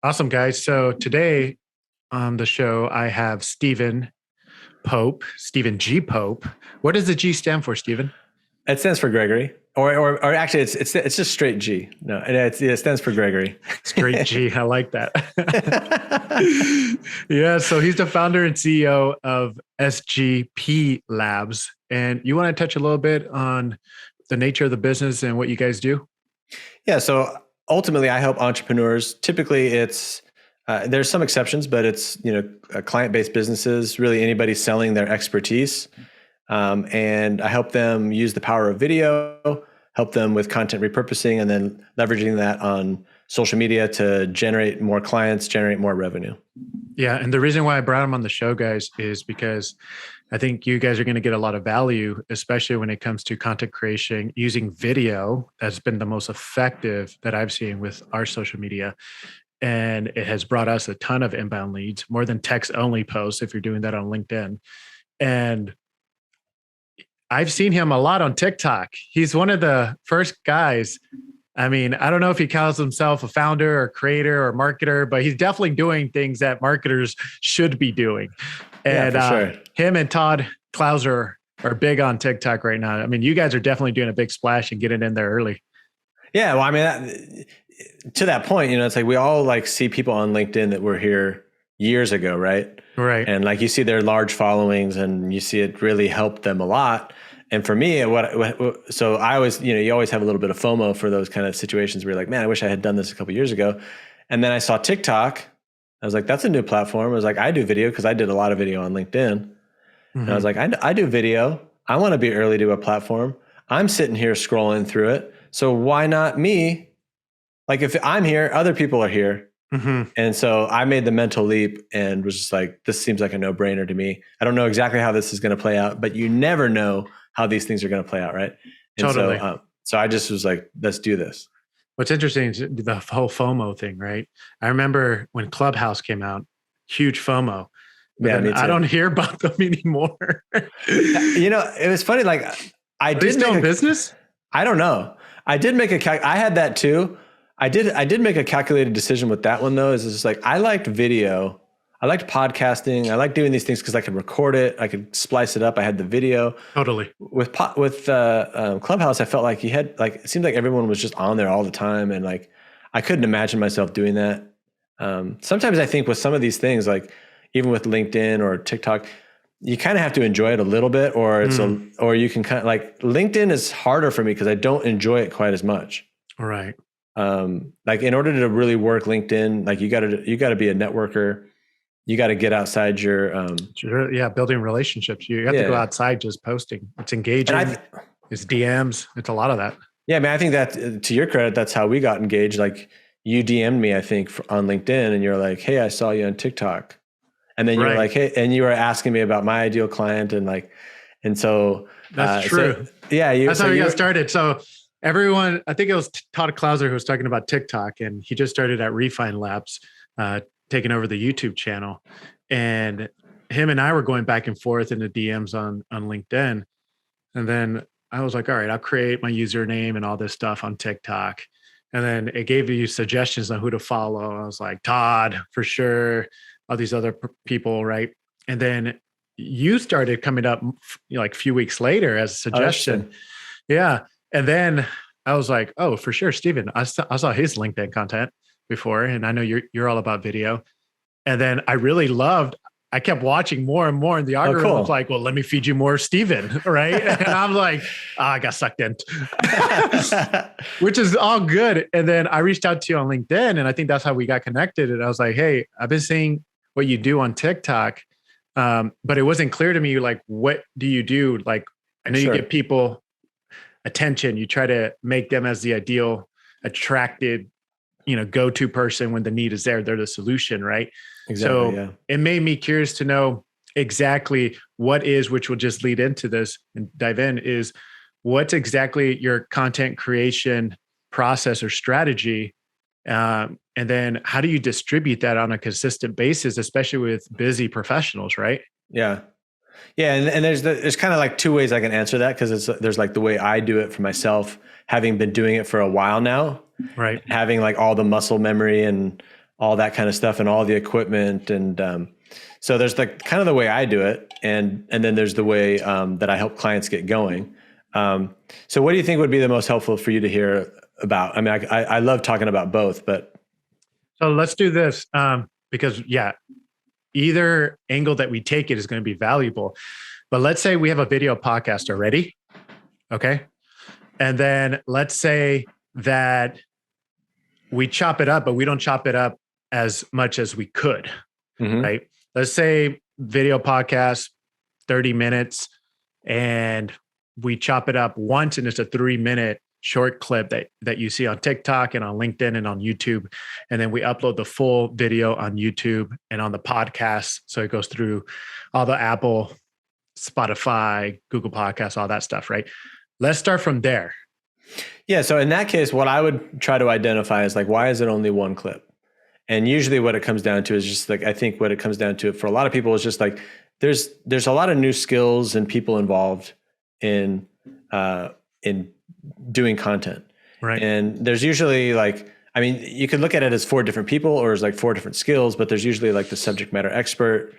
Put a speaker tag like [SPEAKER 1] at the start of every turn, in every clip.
[SPEAKER 1] Awesome, guys. So today on the show, I have Stephen G. Pope. What does the G stand for, Stephen?
[SPEAKER 2] It stands for Gregory, or actually, it's just straight G. No, it stands for Gregory.
[SPEAKER 1] Straight G. I like that. Yeah. So he's the founder and CEO of SGP Labs. And you want to touch a little bit on the nature of the business and what you guys do?
[SPEAKER 2] Yeah. So ultimately, I help entrepreneurs. Typically, it's there's some exceptions, but it's client-based businesses. Really, anybody selling their expertise. And I help them use the power of video, help them with content repurposing, and then leveraging that on social media to generate more clients, generate more revenue.
[SPEAKER 1] Yeah. And the reason why I brought him on the show, guys, is because I think you guys are going to get a lot of value, especially when it comes to content creation using video. That's been the most effective that I've seen with our social media. And it has brought us a ton of inbound leads, more than text only posts if you're doing that on LinkedIn. And I've seen him a lot on TikTok. He's one of the first guys. I mean, I don't know if he calls himself a founder or creator or marketer, but he's definitely doing things that marketers should be doing. And
[SPEAKER 2] sure.
[SPEAKER 1] Him and Todd Clouser are big on TikTok right now. I mean, you guys are definitely doing a big splash and getting in there early.
[SPEAKER 2] Yeah. Well, I mean, to that point, it's like we all see people on LinkedIn that were here years ago, right?
[SPEAKER 1] Right.
[SPEAKER 2] And you see their large followings and you see it really helped them a lot. And for me, so I always, you always have a little bit of FOMO for those kind of situations where you're like, man, I wish I had done this a couple of years ago. And then I saw TikTok. I was like, that's a new platform. I was like, I do video because I did a lot of video on LinkedIn. Mm-hmm. And I was like, I do video. I want to be early to a platform. I'm sitting here scrolling through it. So why not me? If I'm here, other people are here. Mm-hmm. And so I made the mental leap and was just like, this seems like a no-brainer to me. I don't know exactly how this is going to play out, but you never know how these things are going to play out, right? And
[SPEAKER 1] totally.
[SPEAKER 2] So I just was like, let's do this.
[SPEAKER 1] What's interesting is the whole FOMO thing, right? I remember when Clubhouse came out, huge FOMO.
[SPEAKER 2] Yeah, me too.
[SPEAKER 1] I don't hear about them anymore.
[SPEAKER 2] It was funny. I did
[SPEAKER 1] make business.
[SPEAKER 2] I don't know. I did make I had that too. I did make a calculated decision with that one though. Is just I liked video. I liked podcasting. I liked doing these things because I could record it. I could splice it up. I had the video.
[SPEAKER 1] Totally.
[SPEAKER 2] With Clubhouse, I felt like you had it seemed like everyone was just on there all the time, and I couldn't imagine myself doing that. Sometimes I think with some of these things, even with LinkedIn or TikTok, you kind of have to enjoy it a little bit, or or you can kind of LinkedIn is harder for me because I don't enjoy it quite as much.
[SPEAKER 1] Right.
[SPEAKER 2] In order to really work LinkedIn, you gotta be a networker. You got to get outside your
[SPEAKER 1] building relationships. You have to go outside just posting. It's engaging. It's DMs. It's a lot of that.
[SPEAKER 2] Yeah, man. I think that to your credit, that's how we got engaged. You DM'd me, I think, on LinkedIn, and you're like, "Hey, I saw you on TikTok," and then you're like, "Hey," and you were asking me about my ideal client, and so
[SPEAKER 1] that's true. That's how we got started. So everyone, I think it was Todd Clouser who was talking about TikTok, and he just started at Refine Labs. Taking over the YouTube channel, and him and I were going back and forth in the DMs on LinkedIn. And then I was like, all right, I'll create my username and all this stuff on TikTok. And then it gave you suggestions on who to follow. I was like, Todd, for sure. All these other people. Right. And then you started coming up a few weeks later as a suggestion. Yeah. And then I was like, oh, for sure. Stephen, I saw his LinkedIn content before, and I know you're all about video. And then I kept watching more and more, and the algorithm was like, well, let me feed you more Steven, right? And I'm like, I got sucked in, which is all good. And then I reached out to you on LinkedIn, and I think that's how we got connected. And I was like, hey, I've been seeing what you do on TikTok, but it wasn't clear to me, what do you do? I know you get people attention. You try to make them as the ideal, attracted go-to person when the need is there. They're the solution, right?
[SPEAKER 2] Exactly.
[SPEAKER 1] So It made me curious to know exactly which will just lead into this and dive in, is what's exactly your content creation process or strategy? And then how do you distribute that on a consistent basis, especially with busy professionals, right?
[SPEAKER 2] Yeah. Yeah. And there's kind of two ways I can answer that, because there's the way I do it for myself, having been doing it for a while now.
[SPEAKER 1] Right.
[SPEAKER 2] Having all the muscle memory and all that kind of stuff and all the equipment. And so there's like kind of the way I do it. And then there's the way that I help clients get going. So what do you think would be the most helpful for you to hear about? I mean, I love talking about both, but.
[SPEAKER 1] So let's do this because either angle that we take it is going to be valuable. But let's say we have a video podcast already. Okay. And then let's say that we chop it up, but we don't chop it up as much as we could, right? Let's say video podcast, 30 minutes, and we chop it up once and it's a 3-minute short clip that you see on TikTok and on LinkedIn and on YouTube. And then we upload the full video on YouTube and on the podcast. So it goes through all the Apple, Spotify, Google Podcasts, all that stuff, right? Let's start from there.
[SPEAKER 2] Yeah. So in that case, what I would try to identify is like, why is it only one clip? And usually what it comes down to is just like, I think what it comes down to for a lot of people is just like, there's a lot of new skills and people involved in doing content.
[SPEAKER 1] Right.
[SPEAKER 2] And there's usually like, I mean, you could look at it as 4 different people or as like 4 different skills, but there's usually like the subject matter expert.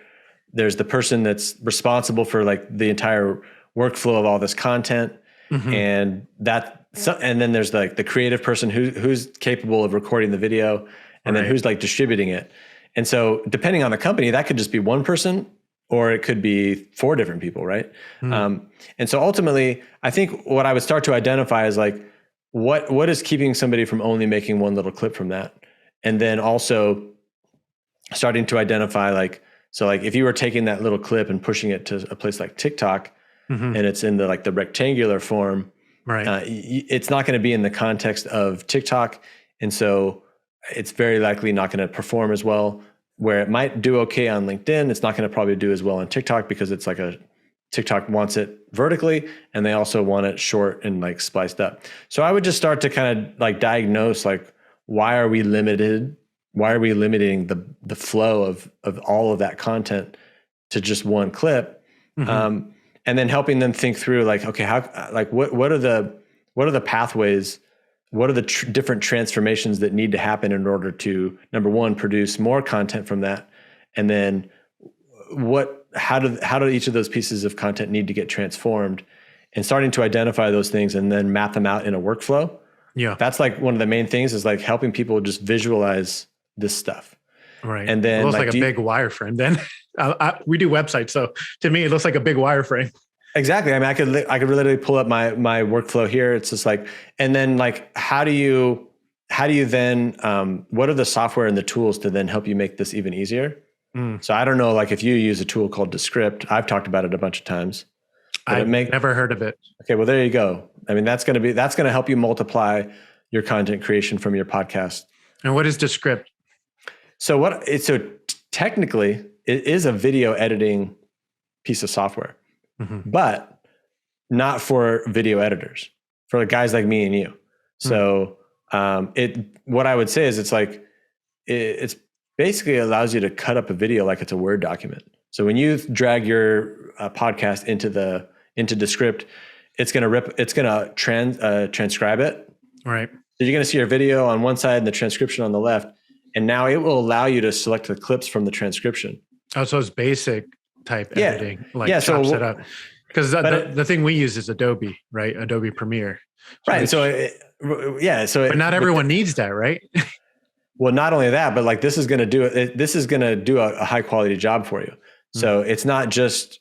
[SPEAKER 2] There's the person that's responsible for like the entire workflow of all this content. And then there's like the creative person who's capable of recording the video and then who's like distributing it. And so depending on the company, that could just be one person or it could be 4 different people. Right. And so ultimately I think what I would start to identify is like, what is keeping somebody from only making one little clip from that? And then also starting to identify like, so like if you were taking that little clip and pushing it to a place like TikTok and it's in the rectangular form,
[SPEAKER 1] right?
[SPEAKER 2] It's not going to be in the context of TikTok. And so it's very likely not going to perform as well. Where it might do okay on LinkedIn, it's not going to probably do as well on TikTok because it's like TikTok wants it vertically and they also want it short and like spliced up. So I would just start to kind of like diagnose like, why are we limited? Why are we limiting the flow of all of that content to just one clip? And then helping them think through like, okay, what are the pathways? What are the different transformations that need to happen in order to, number one, produce more content from that? And then how do each of those pieces of content need to get transformed, and starting to identify those things and then map them out in a workflow. Yeah. That's like one of the main things is like helping people just visualize this stuff.
[SPEAKER 1] Right.
[SPEAKER 2] And then
[SPEAKER 1] it looks like a big wireframe then. We do websites. So to me, it looks like a big wireframe.
[SPEAKER 2] Exactly. I mean, I could literally pull up my workflow here. It's just like, and then like, how do you then, what are the software and the tools to then help you make this even easier? So I don't know, like if you use a tool called Descript, I've talked about it a bunch of times.
[SPEAKER 1] I've never heard of it.
[SPEAKER 2] Okay. Well, there you go. I mean, that's going to help you multiply your content creation from your podcast.
[SPEAKER 1] And what is Descript?
[SPEAKER 2] So technically it is a video editing piece of software, but not for video editors, for guys like me and you. So what I would say is it's basically allows you to cut up a video like it's a Word document. So when you drag your podcast into Descript, it's going to transcribe it.
[SPEAKER 1] Right.
[SPEAKER 2] So you're going to see your video on one side and the transcription on the left. And now it will allow you to select the clips from the transcription.
[SPEAKER 1] Oh, so it's basic type editing, chops it up. Because the thing we use is Adobe, right? Adobe Premiere.
[SPEAKER 2] Right.
[SPEAKER 1] But not everyone needs that, right?
[SPEAKER 2] Well, not only that, but like this is going to do a high quality job for you. So it's not just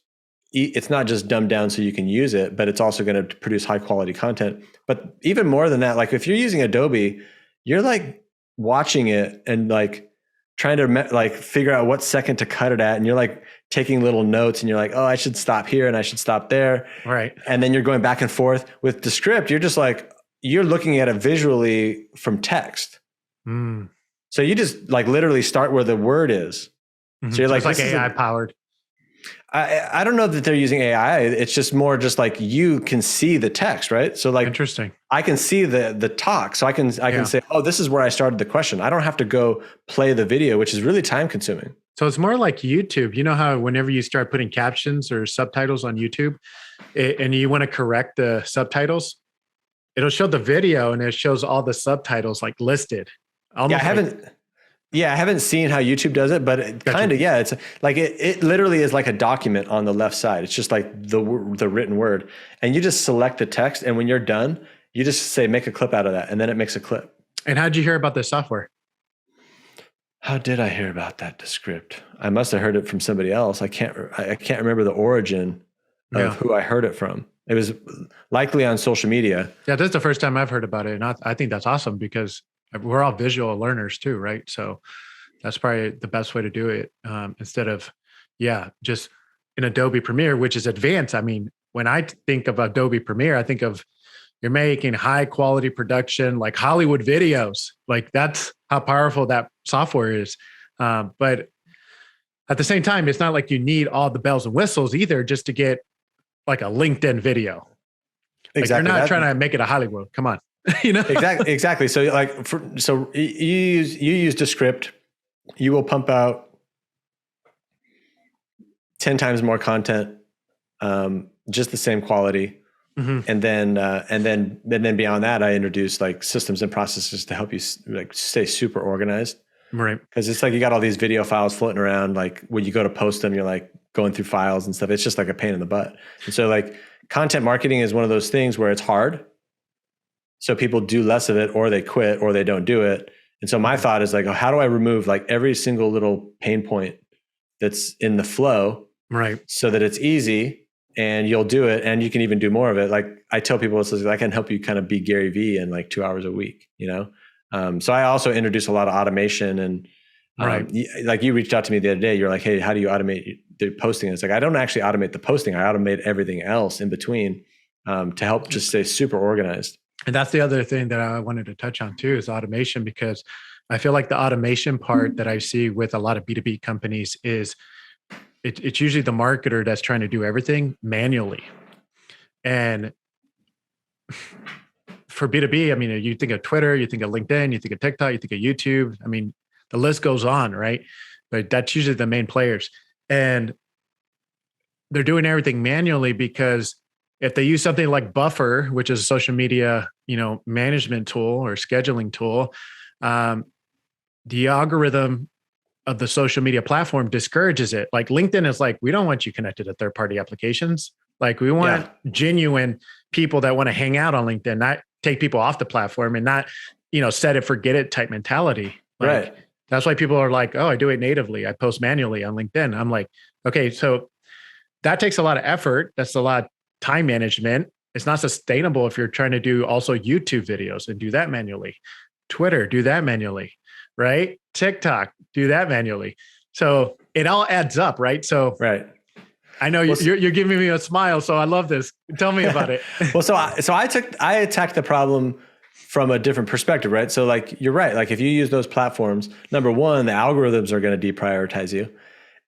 [SPEAKER 2] dumbed down so you can use it, but it's also going to produce high quality content. But even more than that, like if you're using Adobe, you're like watching it and like trying to like figure out what second to cut it at. And you're like taking little notes and you're like, oh, I should stop here and I should stop there.
[SPEAKER 1] Right.
[SPEAKER 2] And then you're going back and forth. With Descript, you're just like, you're looking at it visually from text. So you just like literally start where the word is. So you're like,
[SPEAKER 1] it's like AI powered.
[SPEAKER 2] I don't know that they're using AI. It's just more just like you can see the text, right? So like,
[SPEAKER 1] interesting.
[SPEAKER 2] I can see the talk. So I can say, oh, this is where I started the question. I don't have to go play the video, which is really time consuming.
[SPEAKER 1] So it's more like YouTube. You know how whenever you start putting captions or subtitles on YouTube and you want to correct the subtitles, it'll show the video and it shows all the subtitles like listed.
[SPEAKER 2] Yeah, Yeah, I haven't seen how YouTube does it, but it kind of, yeah, it's like it literally is like a document on the left side. It's just like the written word, and you just select the text, and when you're done, you just say make a clip out of that, and then it makes a clip.
[SPEAKER 1] And how did you hear about this software?
[SPEAKER 2] How did I hear about that Descript? I must have heard it from somebody else. I can't remember the origin of who I heard it from. It was likely on social media.
[SPEAKER 1] Yeah, this is the first time I've heard about it, and I think that's awesome because we're all visual learners too, right? So that's probably the best way to do it, instead of, just in Adobe Premiere, which is advanced. I mean, when I think of Adobe Premiere, I think of you're making high quality production, like Hollywood videos. Like that's how powerful that software is. But at the same time, it's not like you need all the bells and whistles either just to get like a LinkedIn video. Like exactly. You're not trying to make it a Hollywood. Come on.
[SPEAKER 2] Exactly. So like, so you use Descript, you will pump out 10 times more content, just the same quality. Mm-hmm. And then beyond that, I introduced like systems and processes to help you like stay super organized.
[SPEAKER 1] Right.
[SPEAKER 2] Cause it's like, you got all these video files floating around. Like when you go to post them, you're like going through files and stuff. It's just like a pain in the butt. And so like content marketing is one of those things where it's hard. So people do less of it, or they quit, or they don't do it. And so my thought is like, how do I remove like every single little pain point that's in the flow,
[SPEAKER 1] right? So
[SPEAKER 2] that it's easy and you'll do it, and you can even do more of it. Like I tell people, it's like, I can help you kind of be Gary Vee in like 2 hours a week, you know? So I also introduce a lot of automation, and right. Like you reached out to me the other day, you're like, hey, how do you automate the posting? And it's like, I don't actually automate the posting. I automate everything else in between, to help just stay super organized.
[SPEAKER 1] And that's the other thing that I wanted to touch on too, is automation, because I feel like the automation part that I see with a lot of B2B companies is it's usually the marketer that's trying to do everything manually. And for B2B, I mean, you think of Twitter, you think of LinkedIn, you think of TikTok, you think of YouTube. I mean, the list goes on, right? But that's usually the main players. And they're doing everything manually because if they use something like Buffer, which is a social media, management tool or scheduling tool, the algorithm of the social media platform discourages it. Like LinkedIn is like, we don't want you connected to third-party applications. Like we want genuine people that want to hang out on LinkedIn, not take people off the platform and not, set it, forget it type mentality. Like,
[SPEAKER 2] right.
[SPEAKER 1] That's why people are like, oh, I do it natively. I post manually on LinkedIn. I'm like, okay, so that takes a lot of effort. That's a lot of time management. It's not sustainable if you're trying to do also YouTube videos and do that manually. Twitter, do that manually, right? TikTok, do that manually. So it all adds up, right? So
[SPEAKER 2] right.
[SPEAKER 1] I know you're giving me a smile, so I love this. Tell me about it.
[SPEAKER 2] Well, so I attacked the problem from a different perspective, right? So like, you're right. Like if you use those platforms, number one, the algorithms are going to deprioritize you.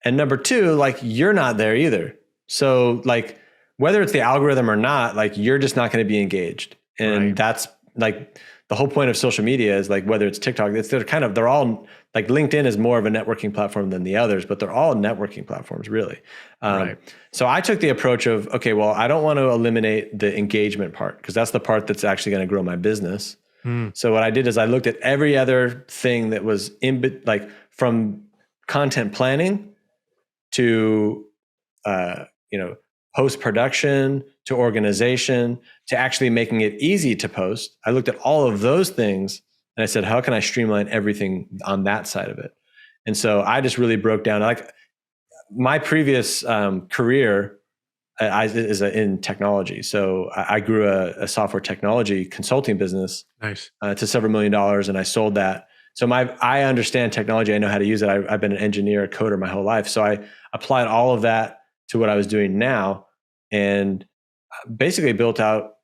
[SPEAKER 2] And number two, like you're not there either. So like, whether it's the algorithm or not, like you're just not going to be engaged. And that's like the whole point of social media is like, whether it's TikTok, they're all like, LinkedIn is more of a networking platform than the others, but they're all networking platforms really. So I took the approach of, okay, well, I don't want to eliminate the engagement part because that's the part that's actually going to grow my business. So what I did is I looked at every other thing that was like from content planning to, post-production to organization to actually making it easy to post. I looked at all of those things and I said, how can I streamline everything on that side of it? And so I just really broke down, like my previous career is in technology. So I grew a software technology consulting business to several $1 million, and I sold that. So I understand technology. I know how to use it. I've been an engineer, a coder my whole life. So I applied all of that to what I was doing now, and basically built out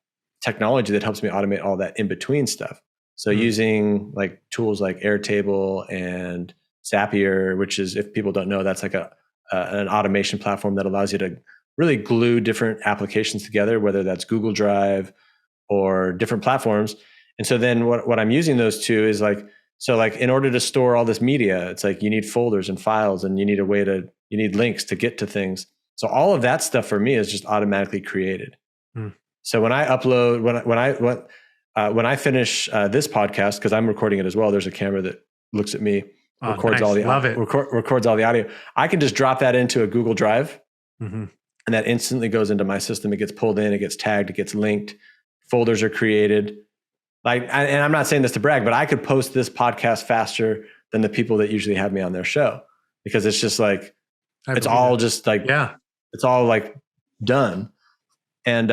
[SPEAKER 2] technology that helps me automate all that in between stuff. So using like tools like Airtable and Zapier, which is, if people don't know, that's like an automation platform that allows you to really glue different applications together, whether that's Google Drive or different platforms. And so then what I'm using those to is like, so like in order to store all this media, it's like you need folders and files, and you need you need links to get to things. So all of that stuff for me is just automatically created. So when I upload, when I finish this podcast, because I'm recording it as well, there's a camera that looks at me. records
[SPEAKER 1] nice.
[SPEAKER 2] all the
[SPEAKER 1] Love it.
[SPEAKER 2] records all the audio. I can just drop that into a Google Drive,
[SPEAKER 1] mm-hmm.
[SPEAKER 2] and that instantly goes into my system. It gets pulled in, it gets tagged, it gets linked. Folders are created. And I'm not saying this to brag, but I could post this podcast faster than the people that usually have me on their show, because it's just like, it's all just like, it's all like done. And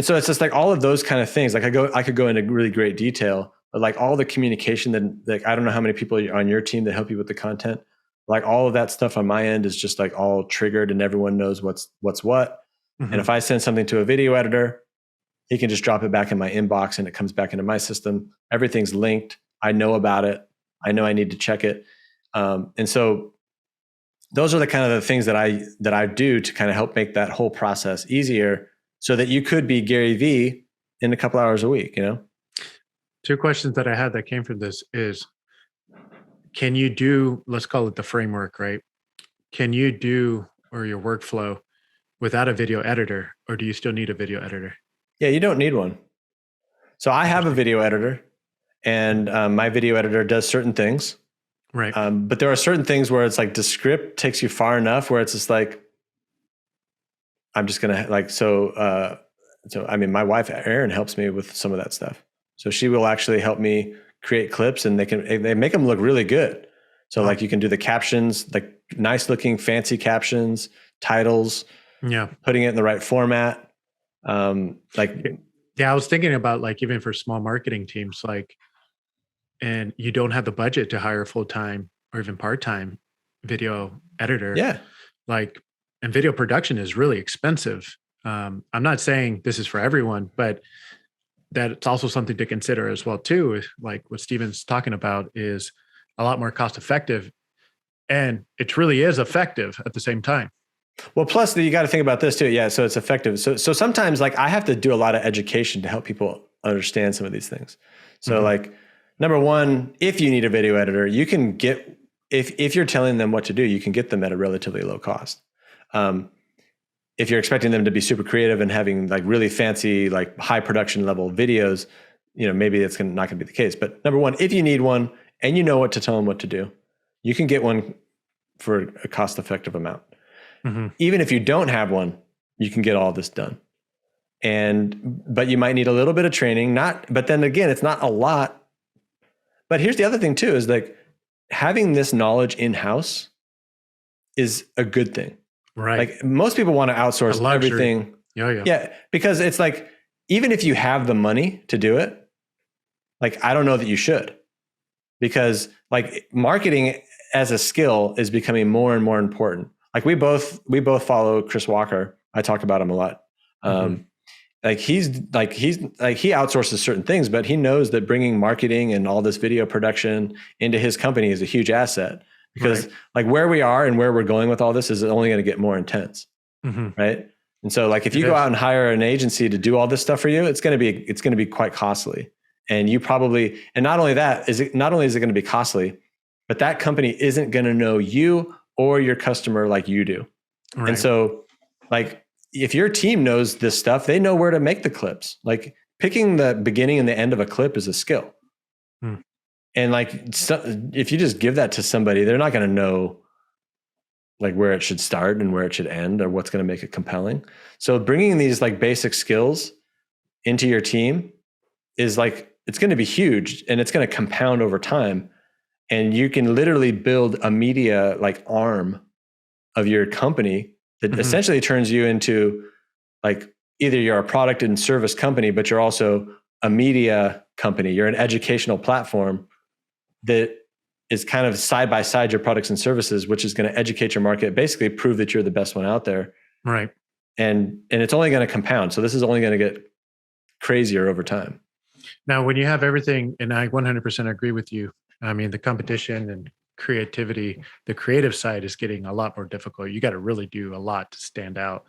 [SPEAKER 2] so it's just like all of those kind of things. Like I could go into really great detail, but like all the communication that, like, I don't know how many people are on your team that help you with the content. Like all of that stuff on my end is just like all triggered, and everyone knows what's what. Mm-hmm. And if I send something to a video editor, he can just drop it back in my inbox and it comes back into my system. Everything's linked. I know about it. I know I need to check it. And so those are the kind of the things that I do to kind of help make that whole process easier, so that you could be Gary V in a couple hours a week, you know?
[SPEAKER 1] 2 questions that I had that came from this is, can you do, let's call it the framework, right? Can you do, or your workflow, without a video editor, or do you still need a video editor?
[SPEAKER 2] Yeah, you don't need one. So I have a video editor, and my video editor does certain things.
[SPEAKER 1] Right.
[SPEAKER 2] But there are certain things where it's like the script takes you far enough where it's just like, I'm just going to like, so I mean, my wife, Erin, helps me with some of that stuff. So she will actually help me create clips, and they make them look really good. So like you can do the captions, like nice looking, fancy captions, titles, putting it in the right format.
[SPEAKER 1] I was thinking about, like, even for small marketing teams, like, and you don't have the budget to hire full-time or even part-time video editor.
[SPEAKER 2] Yeah.
[SPEAKER 1] Like, and video production is really expensive. I'm not saying this is for everyone, but that's also something to consider as well too. Like what Steven's talking about is a lot more cost effective, and it really is effective at the same time.
[SPEAKER 2] Well, plus you got to think about this too. Yeah. So it's effective. So sometimes like I have to do a lot of education to help people understand some of these things. So like, number one, if you need a video editor, you can get, if you're telling them what to do, you can get them at a relatively low cost. If you're expecting them to be super creative and having like really fancy, like high production level videos, you know, maybe that's not going to be the case. But number one, if you need one and you know what to tell them what to do, you can get one for a cost effective amount. Even if you don't have one, you can get all this done. But you might need a little bit of training, but then again, it's not a lot. But here's the other thing too, is like having this knowledge in-house is a good thing.
[SPEAKER 1] Right.
[SPEAKER 2] Like most people want to outsource everything. Yeah. Because it's like, even if you have the money to do it, like, I don't know that you should, because like marketing as a skill is becoming more and more important. Like we both follow Chris Walker. I talk about him a lot. Like he outsources certain things, but he knows that bringing marketing and all this video production into his company is a huge asset, because like where we are and where we're going with all this is only going to get more intense. Right. And so like, if you go out and hire an agency to do all this stuff for you, it's going to be quite costly. And you probably, and not only is it going to be costly, but that company isn't going to know you or your customer like you do. Right. And so like, if your team knows this stuff, they know where to make the clips. Like picking the beginning and the end of a clip is a skill. And like, if you just give that to somebody, they're not going to know like where it should start and where it should end or what's going to make it compelling. So bringing these like basic skills into your team is like, it's going to be huge, and it's going to compound over time. And you can literally build a media like arm of your company that essentially turns you into like, either you're a product and service company, but you're also a media company. You're an educational platform that is kind of side by side your products and services, which is going to educate your market, basically prove that you're the best one out there.
[SPEAKER 1] Right.
[SPEAKER 2] And it's only going to compound. So this is only going to get crazier over time.
[SPEAKER 1] Now, when you have everything, and I 100% agree with you, I mean, the competition and creativity, the creative side is getting a lot more difficult. You got to really do a lot to stand out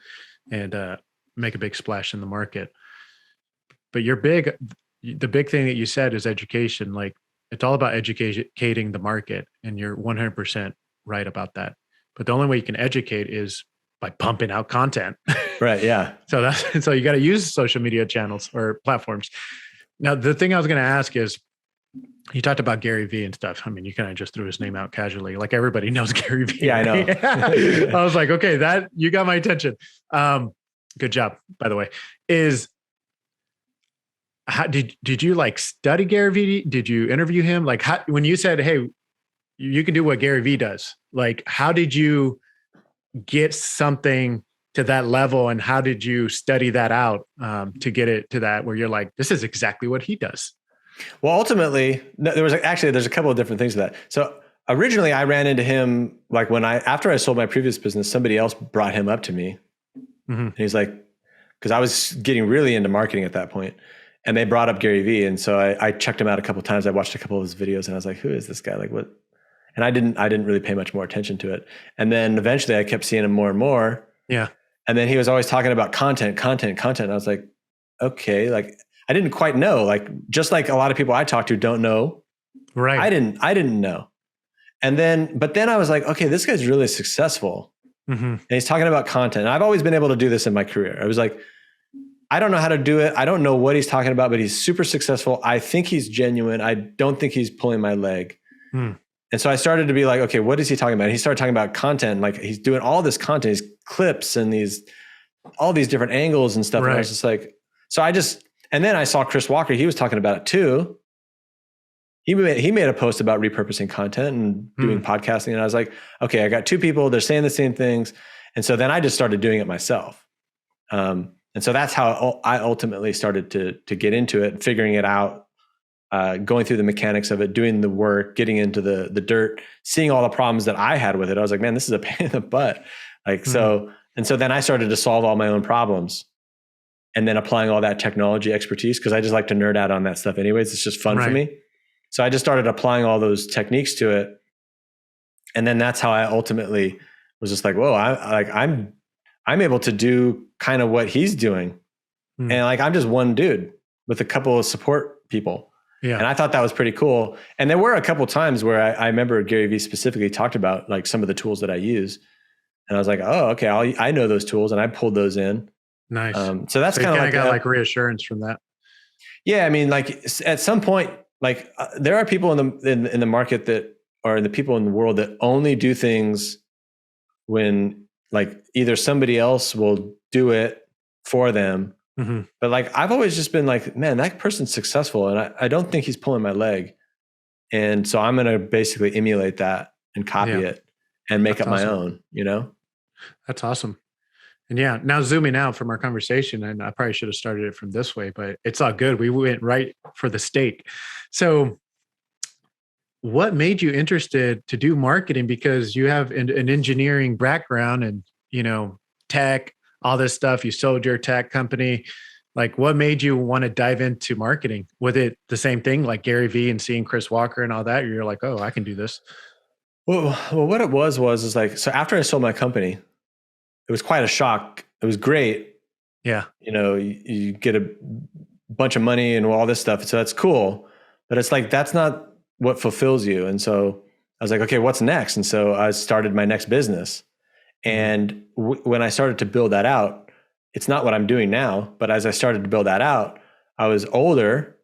[SPEAKER 1] and make a big splash in the market. But the big thing that you said is education. Like, it's all about educating the market, and you're 100% right about that. But the only way you can educate is by pumping out content.
[SPEAKER 2] Right. Yeah.
[SPEAKER 1] So you got to use social media channels or platforms. Now, the thing I was going to ask is, You talked about Gary Vee and stuff. I mean, you kind of just threw his name out casually. Like everybody knows Gary Vee.
[SPEAKER 2] Yeah, I know.
[SPEAKER 1] I was like, okay, that you got my attention. Good job, by the way. How did you like study Gary Vee? Did you interview him? Like when you said, hey, you can do what Gary Vee does, like how did you get something to that level, and how did you study that out to get it to that where you're like, this is exactly what he does?
[SPEAKER 2] Well, ultimately, there's a couple of different things to that. So originally I ran into him, like after I sold my previous business, somebody else brought him up to me. And he's like, cause I was getting really into marketing at that point, and they brought up Gary Vee. And so I checked him out a couple of times. I watched a couple of his videos and I was like, who is this guy? Like what? And I didn't really pay much more attention to it. And then eventually I kept seeing him more and more.
[SPEAKER 1] Yeah.
[SPEAKER 2] And then he was always talking about content. And I was like, okay, like I didn't quite know, like, just like a lot of people I talk to don't know.
[SPEAKER 1] Right.
[SPEAKER 2] I didn't know. But then I was like, okay, this guy's really successful. And he's talking about content. And I've always been able to do this in my career. I was like, I don't know how to do it. I don't know what he's talking about, but he's super successful. I think he's genuine. I don't think he's pulling my leg. And so I started to be like, okay, what is he talking about? And he started talking about content. Like he's doing all this content, these clips and all these different angles and stuff. Right. And I was just like, and then I saw Chris Walker. He was talking about it too. He made a post about repurposing content and doing podcasting. And I was like, okay, I got two people, they're saying the same things. And so then I just started doing it myself. And so that's how I ultimately started to get into it, figuring it out, going through the mechanics of it, doing the work, getting into the dirt, seeing all the problems that I had with it. I was like, man, this is a pain in the butt. Like, so then I started to solve all my own problems, and then applying all that technology expertise, because I just like to nerd out on that stuff anyways. It's just fun for me. So I just started applying all those techniques to it. And then that's how I ultimately was just like, whoa, I'm able to do kind of what he's doing. And like, I'm just one dude with a couple of support people. Yeah. And I thought that was pretty cool. And there were a couple of times where I remember Gary Vee specifically talked about like some of the tools that I use. And I was like, oh, okay, I know those tools, and I pulled those in.
[SPEAKER 1] Nice.
[SPEAKER 2] So that's kind of like
[SPEAKER 1] got like reassurance from that.
[SPEAKER 2] Yeah. I mean, like at some point, like there are people in the market that are the people in the world that only do things when like either somebody else will do it for them. But like, I've always just been like, man, that person's successful, and I don't think he's pulling my leg. And so I'm going to basically emulate that and copy it and make it my own, you know?
[SPEAKER 1] That's awesome. And yeah, now zooming out from our conversation, and I probably should have started it from this way, but it's all good. We went right for the steak. So what made you interested to do marketing? Because you have an engineering background and, tech, all this stuff. You sold your tech company. Like, what made you want to dive into marketing? Was it the same thing like Gary Vee and seeing Chris Walker and all that? You're like, oh, I can do this.
[SPEAKER 2] Well, what it was like, so after I sold my company, it was quite a shock. It was great.
[SPEAKER 1] Yeah.
[SPEAKER 2] You get a bunch of money and all this stuff. So that's cool, but it's like, that's not what fulfills you. And so I was like, okay, what's next? And so I started my next business. And when I started to build that out, it's not what I'm doing now, but as I started to build that out, I was older,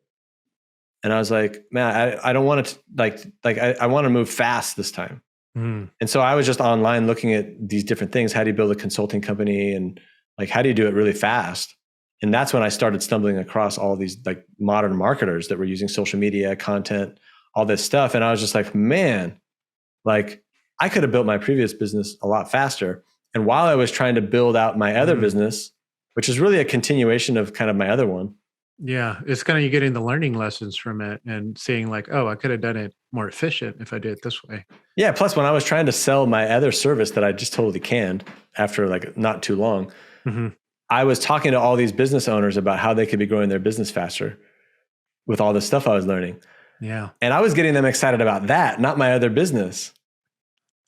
[SPEAKER 2] and I was like, man, I don't want to I want to move fast this time. And so I was just online looking at these different things. How do you build a consulting company, and like, how do you do it really fast? And that's when I started stumbling across all these like modern marketers that were using social media, content, all this stuff. And I was just like, man, like I could have built my previous business a lot faster. And while I was trying to build out my other business, which is really a continuation of kind of my other one.
[SPEAKER 1] Yeah. It's kind of you getting the learning lessons from it and seeing like, oh, I could have done it more efficient if I did it this way.
[SPEAKER 2] Yeah. Plus when I was trying to sell my other service that I just totally canned after like not too long, I was talking to all these business owners about how they could be growing their business faster with all the stuff I was learning.
[SPEAKER 1] Yeah.
[SPEAKER 2] And I was getting them excited about that, not my other business.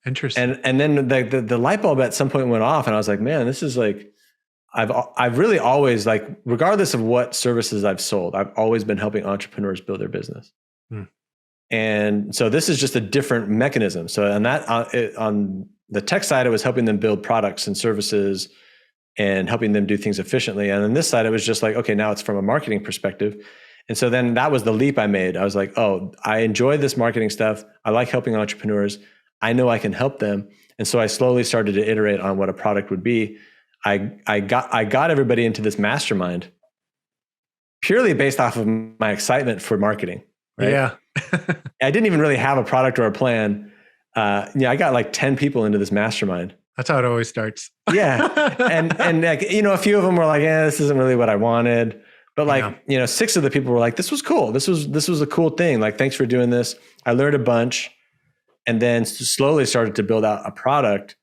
[SPEAKER 1] Interesting.
[SPEAKER 2] And then the light bulb at some point went off, and I was like, man, this is like, I've really always, like, regardless of what services I've sold, I've always been helping entrepreneurs build their business. And so this is just a different mechanism. So on the tech side, it was helping them build products and services and helping them do things efficiently. And on this side, it was just like, okay, now it's from a marketing perspective. And so then that was the leap I made. I was like, oh, I enjoy this marketing stuff. I like helping entrepreneurs. I know I can help them. And so I slowly started to iterate on what a product would be. I got everybody into this mastermind purely based off of my excitement for marketing. Right?
[SPEAKER 1] Yeah.
[SPEAKER 2] I didn't even really have a product or a plan. I got like 10 people into this mastermind.
[SPEAKER 1] That's how it always starts.
[SPEAKER 2] Yeah. And like, a few of them were like, this isn't really what I wanted. But like, 6 of the people were like, this was cool. This was a cool thing. Like, thanks for doing this. I learned a bunch, and then slowly started to build out a product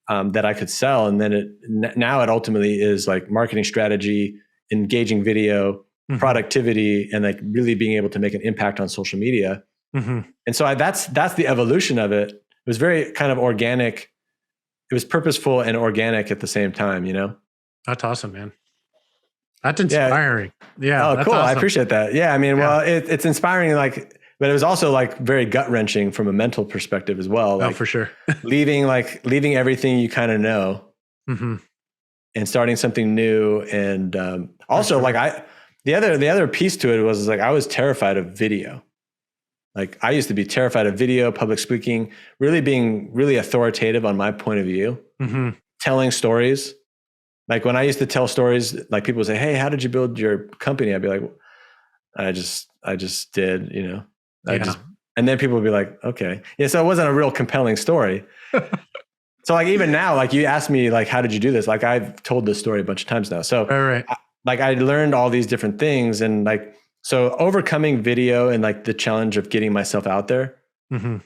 [SPEAKER 2] that I could sell. And then now it ultimately is like marketing strategy, engaging video, productivity, and like really being able to make an impact on social media. And so that's the evolution of it. It was very kind of organic. It was purposeful and organic at the same time,
[SPEAKER 1] That's awesome, man. That's inspiring. Yeah.
[SPEAKER 2] Oh,
[SPEAKER 1] that's
[SPEAKER 2] cool.
[SPEAKER 1] awesome.
[SPEAKER 2] I appreciate that. Yeah. I mean, well, it's inspiring, like, but it was also like very gut wrenching from a mental perspective as well. Like,
[SPEAKER 1] for sure.
[SPEAKER 2] leaving everything you kind of know and starting something new. And also like the other piece to it was like, I was terrified of video. Like, I used to be terrified of video, public speaking, really being really authoritative on my point of view, telling stories. Like, when I used to tell stories, like, people would say, hey, how did you build your company? I'd be like, I just did, and then people would be like, okay. Yeah. So it wasn't a real compelling story. So like, even now, like, you asked me, like, how did you do this? Like, I've told this story a bunch of times now. So
[SPEAKER 1] right.
[SPEAKER 2] I learned all these different things, and like, so overcoming video and like the challenge of getting myself out there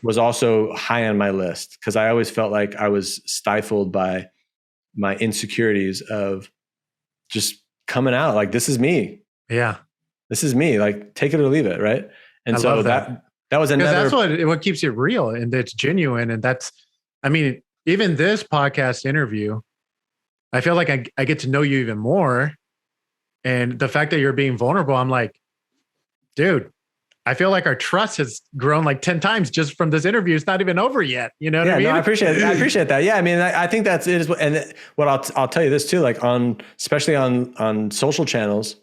[SPEAKER 2] was also high on my list, because I always felt like I was stifled by my insecurities of just coming out. Like, this is me.
[SPEAKER 1] Yeah.
[SPEAKER 2] This is me. Like, take it or leave it. Right. And
[SPEAKER 1] I
[SPEAKER 2] so
[SPEAKER 1] love that
[SPEAKER 2] was another.
[SPEAKER 1] That's what keeps it real, and it's genuine. And even this podcast interview, I feel like I get to know you even more. And the fact that you're being vulnerable, I'm like, dude, I feel like our trust has grown like 10 times just from this interview. It's not even over yet. You know what I mean?
[SPEAKER 2] No, I appreciate that. Yeah. I mean, I think that's it. And what I'll tell you this too, like, especially on social channels,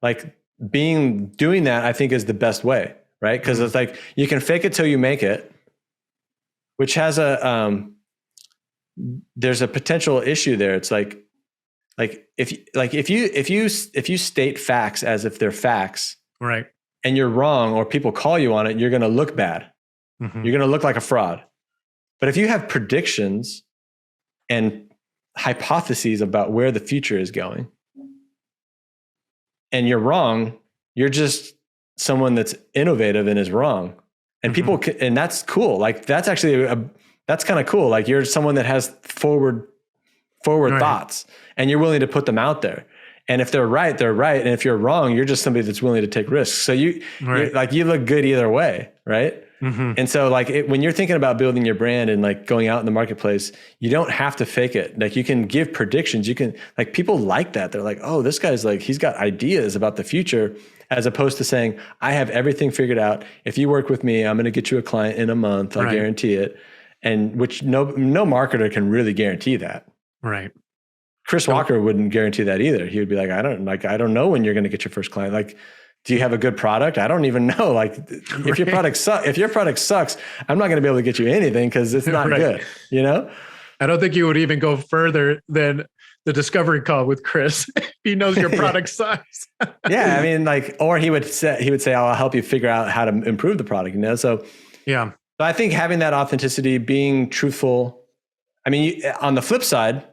[SPEAKER 2] like, doing that, I think, is the best way, right? Because it's like, you can fake it till you make it, which has there's a potential issue there. It's like if you state facts as if they're facts,
[SPEAKER 1] right,
[SPEAKER 2] and you're wrong, or people call you on it, you're going to look bad. You're going to look like a fraud. But if you have predictions and hypotheses about where the future is going, and you're wrong, you're just someone that's innovative and is wrong. And people and that's cool. Like, that's actually that's kind of cool. Like, you're someone that has forward right. thoughts, and you're willing to put them out there. And if they're right, they're right. And if you're wrong, you're just somebody that's willing to take risks. So you look good either way. Right. And so like, when you're thinking about building your brand and like going out in the marketplace, you don't have to fake it. Like, you can give predictions. You can, like, people like that. They're like, oh, this guy's like, he's got ideas about the future, as opposed to saying, I have everything figured out. If you work with me, I'm going to get you a client in a month. I'll guarantee it. And which no marketer can really guarantee that. Right. Chris Walker wouldn't guarantee that either. He would be like, I don't know when you're going to get your first client. Like, do you have a good product? I don't even know. Like, if your product sucks, I'm not going to be able to get you anything because it's not good. I don't think you would even go further than the discovery call with Chris. He knows your product sucks. Yeah. I mean, like, or he would say, I'll help you figure out how to improve the product, So, yeah. So I think having that authenticity, being truthful. I mean, on the flip side,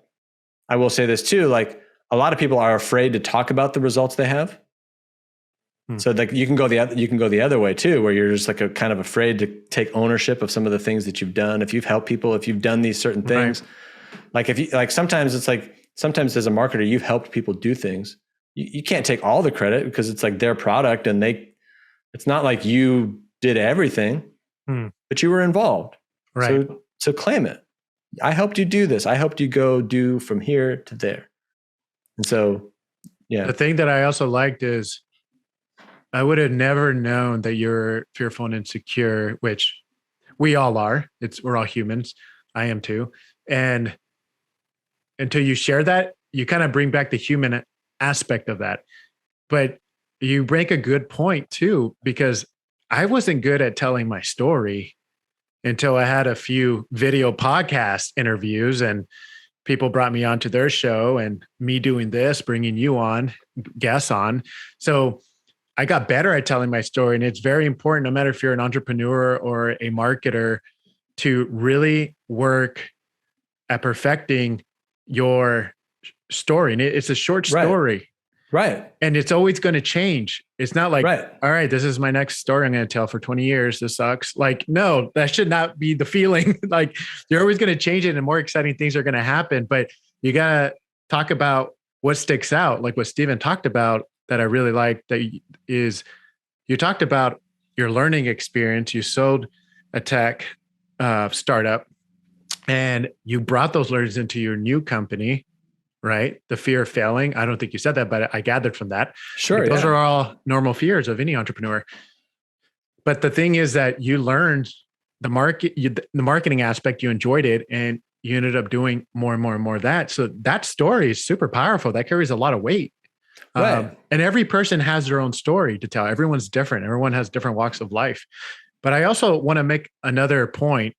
[SPEAKER 2] I will say this too, like, a lot of people are afraid to talk about the results they have. So like, you can go the other way too, where you're just like a kind of afraid to take ownership of some of the things that you've done. If you've helped people, if you've done these certain things, like, if you, like, sometimes as a marketer, you've helped people do things. You can't take all the credit because it's like their product, and it's not like you did everything, but you were involved. Right. So claim it. I helped you do this. I helped you go do from here to there. And so, yeah. The thing that I also liked is, I would have never known that you're fearful and insecure, which we all are. We're all humans. I am too. And until you share that, you kind of bring back the human aspect of that. But
[SPEAKER 1] you make a good point too, because I wasn't good at telling my story until I had a few video podcast interviews and people brought me onto their show and me doing this, bringing you on, guests on. So I got better at telling my story. And it's very important, no matter if you're an entrepreneur or a marketer, to really work at perfecting your story. And it's a short story.
[SPEAKER 2] Right.
[SPEAKER 1] And it's always going to change. It's not like, all right, this is my next story I'm going to tell for 20 years. This sucks. Like, no, that should not be the feeling. Like, you're always going to change it and more exciting things are going to happen. But you got to talk about what sticks out, like what Steven talked about that I really like, that is you talked about your learning experience. You sold a tech startup and you brought those learnings into your new company, right? The fear of failing. I don't think you said that, but I gathered from that.
[SPEAKER 2] Sure.
[SPEAKER 1] Like, those are all normal fears of any entrepreneur. But the thing is that you learned the marketing aspect, you enjoyed it, and you ended up doing more and more and more of that. So that story is super powerful. That carries a lot of weight.
[SPEAKER 2] Right.
[SPEAKER 1] And every person has their own story to tell. Everyone's different. Everyone has different walks of life. But I also want to make another point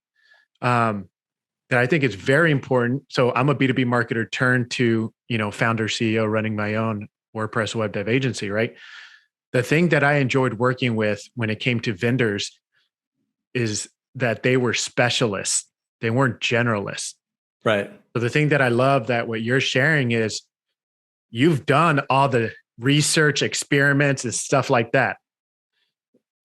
[SPEAKER 1] that I think is very important. So I'm a B2B marketer turned to, founder, CEO, running my own WordPress web dev agency, right? The thing that I enjoyed working with when it came to vendors is that they were specialists. They weren't generalists.
[SPEAKER 2] Right.
[SPEAKER 1] So the thing that I love that what you're sharing is you've done all the research experiments and stuff like that.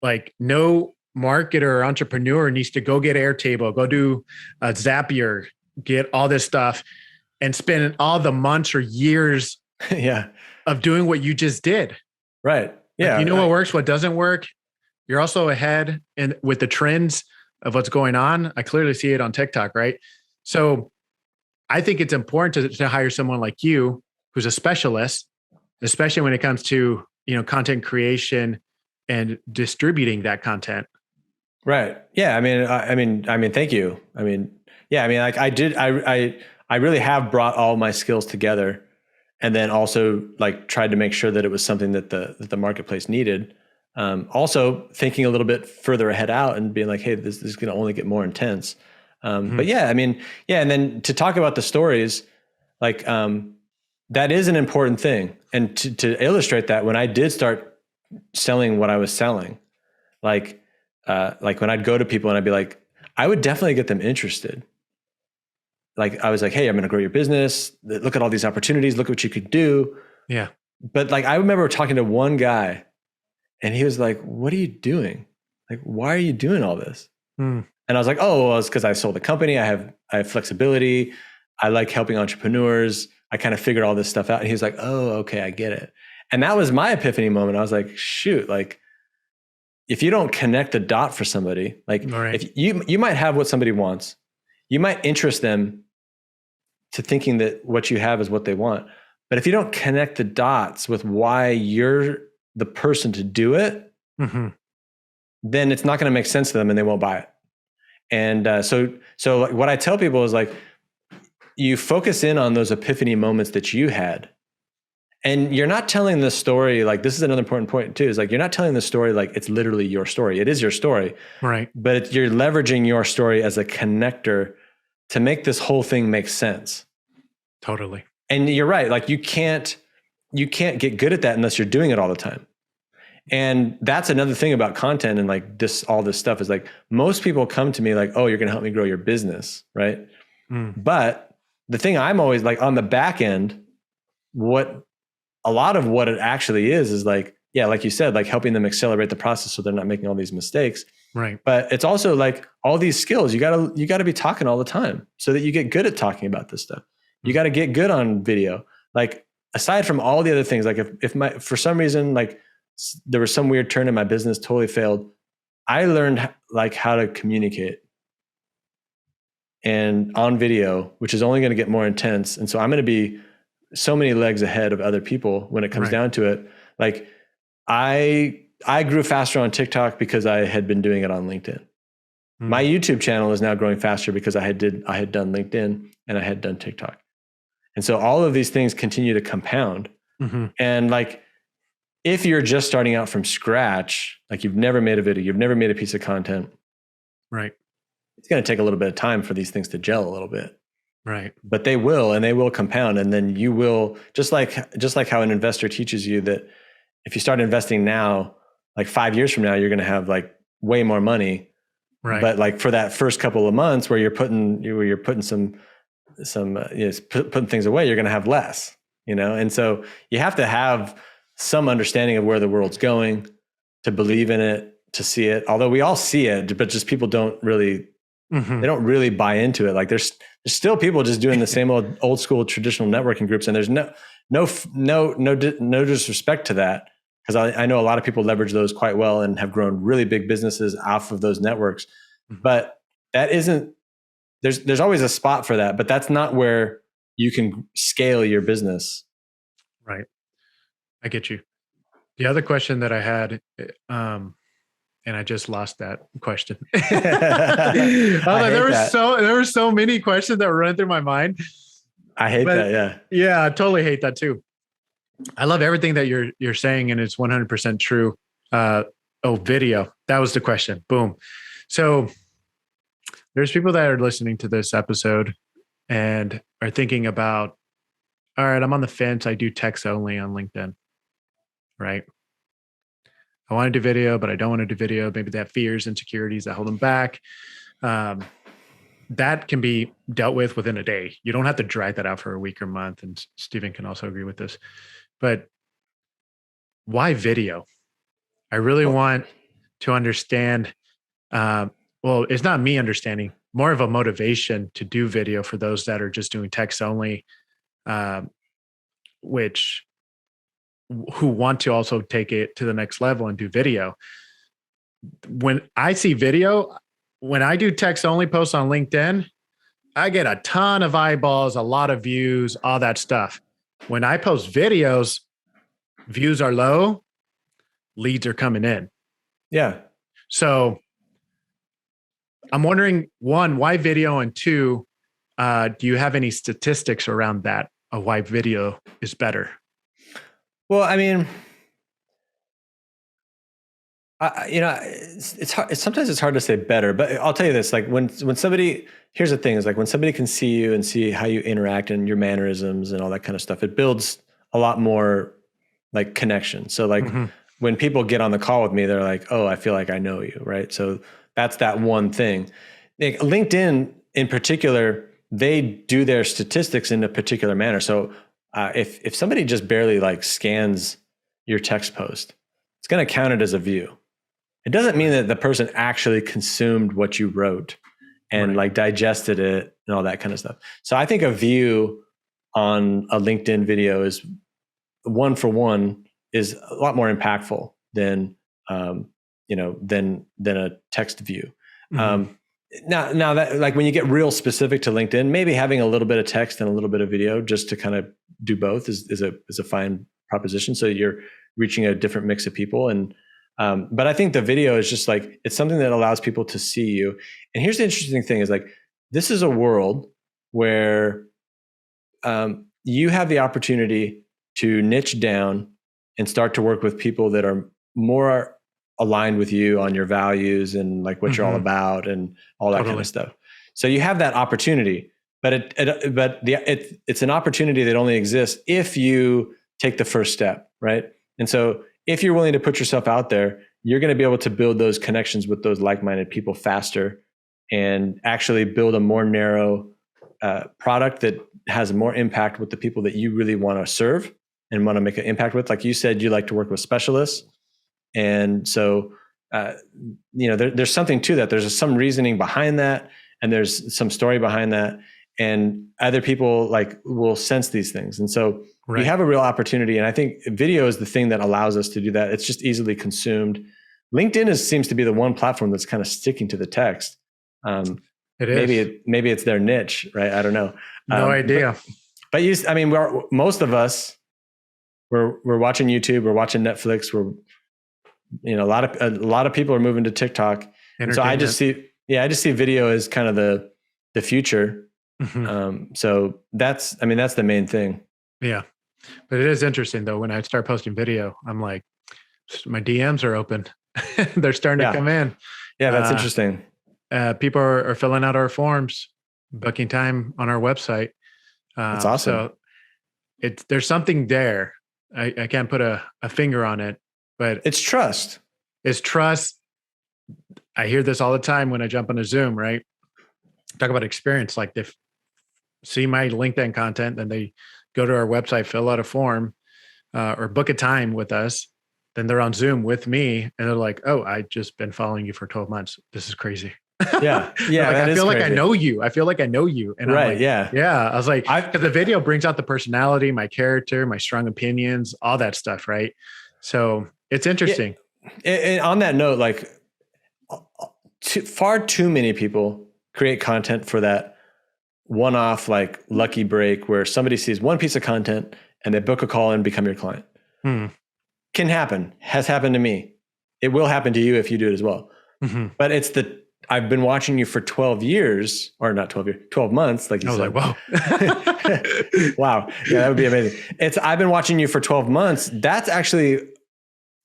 [SPEAKER 1] Like, no marketer or entrepreneur needs to go get Airtable, go do a Zapier, get all this stuff and spend all the months or years of doing what you just did.
[SPEAKER 2] Right. Yeah.
[SPEAKER 1] Like, what works, what doesn't work. You're also ahead with the trends of what's going on. I clearly see it on TikTok, right? So I think it's important to hire someone like you who's a specialist, especially when it comes to, content creation and distributing that content.
[SPEAKER 2] Right. Yeah. I mean, thank you. Like I really have brought all my skills together and then also like tried to make sure that it was something that the marketplace needed. Also thinking a little bit further ahead out and being like, hey, this is going to only get more intense. But yeah, and then to talk about the stories, like, that is an important thing. And to illustrate that, when I did start selling what I was selling, like when I'd go to people and I'd be like, I would definitely get them interested. Like, I was like, hey, I'm going to grow your business. Look at all these opportunities. Look what you could do.
[SPEAKER 1] Yeah.
[SPEAKER 2] But like, I remember talking to one guy and he was like, what are you doing? Like, why are you doing all this? And I was like, oh, well, it's because I sold the company. I have flexibility. I like helping entrepreneurs. I kind of figured all this stuff out. And he was like, oh, okay, I get it. And that was my epiphany moment. I was like, shoot, like, if you don't connect the dot for somebody, like, if you might have what somebody wants, you might interest them to thinking that what you have is what they want. But if you don't connect the dots with why you're the person to do it, then it's not going to make sense to them and they won't buy it. And so like what I tell people is like, you focus in on those epiphany moments that you had. And you're not telling the story, like, this is another important point too, is like, you're not telling the story like it's literally your story. It is your story. Right. But you're leveraging your story as a connector to make this whole thing make sense.
[SPEAKER 1] Totally.
[SPEAKER 2] And you're right. Like, you can't get good at that unless you're doing it all the time. And that's another thing about content and like all this stuff is like, most people come to me like, oh, you're going to help me grow your business. Right. But the thing I'm always like on the back end, a lot of what it actually is like, yeah, like you said, like helping them accelerate the process so they're not making all these mistakes. Right. But it's also like all these skills, you gotta be talking all the time so that you get good at talking about this stuff. You got to get good on video. Like, aside from all the other things, like if for some reason, like there was some weird turn in my business, totally failed, I learned like how to communicate and on video, which is only going to get more intense. And so I'm going to be so many legs ahead of other people when it comes down to it. Like, I grew faster on TikTok because I had been doing it on LinkedIn. My YouTube channel is now growing faster because I had done LinkedIn and I had done TikTok. And so all of these things continue to compound. And like, if you're just starting out from scratch, like you've never made a video, you've never made a piece of content,
[SPEAKER 1] right?
[SPEAKER 2] It's going to take a little bit of time for these things to gel a little bit.
[SPEAKER 1] Right.
[SPEAKER 2] But they will, and they will compound. And then you will, just like how an investor teaches you that if you start investing now, like 5 years from now, you're going to have like way more money.
[SPEAKER 1] Right.
[SPEAKER 2] But like for that first couple of months where you're putting some putting things away, you're going to have less, And so you have to have some understanding of where the world's going to believe in it, to see it. Although we all see it, but just people don't really, they don't really buy into it. Like there's still people just doing the same old school traditional networking groups. And there's no disrespect to that. Because I know a lot of people leverage those quite well and have grown really big businesses off of those networks. But that isn't, there's always a spot for that, but that's not where you can scale your business.
[SPEAKER 1] Right. I get you. The other question that I had, and I just lost that question. There were so many questions that were running through my mind.
[SPEAKER 2] I hate that. Yeah.
[SPEAKER 1] Yeah, I totally hate that too. I love everything that you're saying, and it's 100% true. Video. That was the question. Boom. So there's people that are listening to this episode and are thinking about, all right, I'm on the fence. I do text only on LinkedIn, right? I want to do video, but I don't want to do video. Maybe they have fears, insecurities that hold them back. That can be dealt with within a day. You don't have to drag that out for a week or month. And Stephen can also agree with this. But why video? I really want to understand. Well, it's not me understanding, more of a motivation to do video for those that are just doing text only, who want to also take it to the next level and do video. When I see video, when I do text only posts on LinkedIn, I get a ton of eyeballs, a lot of views, all that stuff. When I post videos, views are low, leads are coming in.
[SPEAKER 2] Yeah.
[SPEAKER 1] So I'm wondering, one, why video? And two, do you have any statistics around that of why video is better?
[SPEAKER 2] Well, I mean, it's hard. Sometimes it's hard to say better, but I'll tell you this: like when somebody, here's the thing: is like when somebody can see you and see how you interact and your mannerisms and all that kind of stuff, it builds a lot more like connection. So like when people get on the call with me, they're like, "Oh, I feel like I know you," right? So that's that one thing. Like LinkedIn in particular, they do their statistics in a particular manner. So if somebody just barely like scans your text post, it's going to count it as a view. It doesn't mean that the person actually consumed what you wrote and like digested it and all that kind of stuff. So I think a view on a LinkedIn video is one for one is a lot more impactful than a text view. Now that like when you get real specific to LinkedIn, maybe having a little bit of text and a little bit of video just to kind of do both is a fine proposition. So you're reaching a different mix of people. And but I think the video is just like, it's something that allows people to see you. And here's the interesting thing is like, this is a world where you have the opportunity to niche down and start to work with people that are more aligned with you on your values and like what you're all about and all that kind of stuff. So you have that opportunity, but it's an opportunity that only exists if you take the first step, right? And so if you're willing to put yourself out there, you're going to be able to build those connections with those like-minded people faster and actually build a more narrow product that has more impact with the people that you really want to serve and want to make an impact with. Like you said, you like to work with specialists. And so, there's something to that. There's some reasoning behind that. And there's some story behind that. And other people like will sense these things. And so we have a real opportunity. And I think video is the thing that allows us to do that. It's just easily consumed. LinkedIn seems to be the one platform that's kind of sticking to the text.
[SPEAKER 1] It is.
[SPEAKER 2] Maybe it's their niche, right? I don't know.
[SPEAKER 1] No idea.
[SPEAKER 2] But most of us, we're watching YouTube, we're watching Netflix, a lot of people are moving to TikTok. And so I just see video as kind of the future. So that's the main thing.
[SPEAKER 1] Yeah. But it is interesting though. When I start posting video, I'm like, my DMs are open. They're starting to come in.
[SPEAKER 2] Yeah, that's interesting.
[SPEAKER 1] People are filling out our forms, booking time on our website.
[SPEAKER 2] That's awesome.
[SPEAKER 1] So there's something there. I can't put a finger on it, but
[SPEAKER 2] it's trust.
[SPEAKER 1] It's trust. I hear this all the time when I jump on a Zoom, right? Talk about experience. Like they see my LinkedIn content, then they go to our website, fill out a form, or book a time with us. Then they're on Zoom with me and they're like, oh, I just been following you for 12 months. This is crazy.
[SPEAKER 2] Yeah. Yeah.
[SPEAKER 1] Like, I feel like I know you. I feel like I know you. And
[SPEAKER 2] right.
[SPEAKER 1] I'm like,
[SPEAKER 2] yeah.
[SPEAKER 1] Yeah. I was like, because the video brings out the personality, my character, my strong opinions, all that stuff. Right. So it's interesting.
[SPEAKER 2] And on that note, like far too many people create content for that one-off, like lucky break where somebody sees one piece of content and they book a call and become your client. Can happen, has happened to me. It will happen to you if you do it as well. But it's I've been watching you for 12 years, or not 12 years, 12 months. Like you said.
[SPEAKER 1] Like, whoa.
[SPEAKER 2] Wow. Yeah, that would be amazing. I've been watching you for 12 months. That's actually,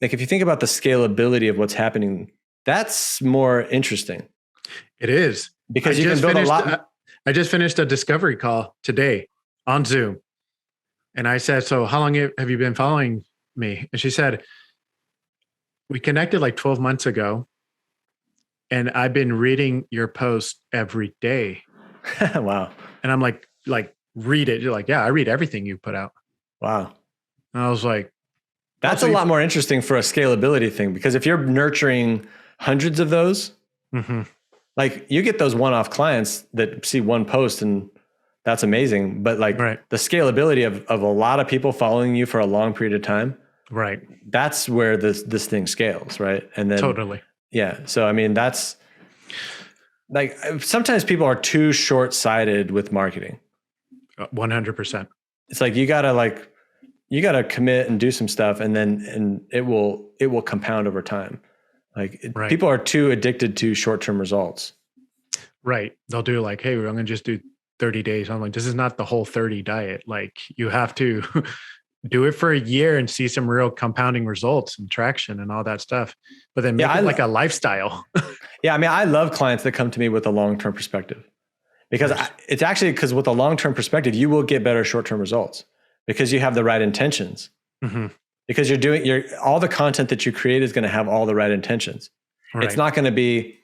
[SPEAKER 2] like, if you think about the scalability of what's happening, that's more interesting.
[SPEAKER 1] It is.
[SPEAKER 2] Because you can build a lot.
[SPEAKER 1] I just finished a discovery call today on Zoom. And I said, so how long have you been following me? And she said, we connected like 12 months ago. And I've been reading your posts every day.
[SPEAKER 2] Wow.
[SPEAKER 1] And I'm like, read it. You're like, yeah, I read everything you put out.
[SPEAKER 2] Wow.
[SPEAKER 1] And I was like,
[SPEAKER 2] that's a lot more interesting for a scalability thing, because if you're nurturing hundreds of those, like you get those one-off clients that see one post and that's amazing. But like the scalability of a lot of people following you for a long period of time.
[SPEAKER 1] Right.
[SPEAKER 2] That's where this thing scales. Right. And then
[SPEAKER 1] totally.
[SPEAKER 2] Yeah. So, I mean, that's like, sometimes people are too short-sighted with marketing.
[SPEAKER 1] 100%.
[SPEAKER 2] It's like, you gotta commit and do some stuff, and it will compound over time. Like people are too addicted to short-term results. Right.
[SPEAKER 1] They'll do like, hey, I'm going to just do 30 days. I'm like, this is not the whole 30 diet. Like you have to do it for a year and see some real compounding results and traction and all that stuff. But then make it like a lifestyle.
[SPEAKER 2] Yeah. I mean, I love clients that come to me with a long-term perspective, because it's actually, because with a long-term perspective, you will get better short-term results because you have the right intentions. Because all the content that you create is going to have all the right intentions. Right. It's not going to be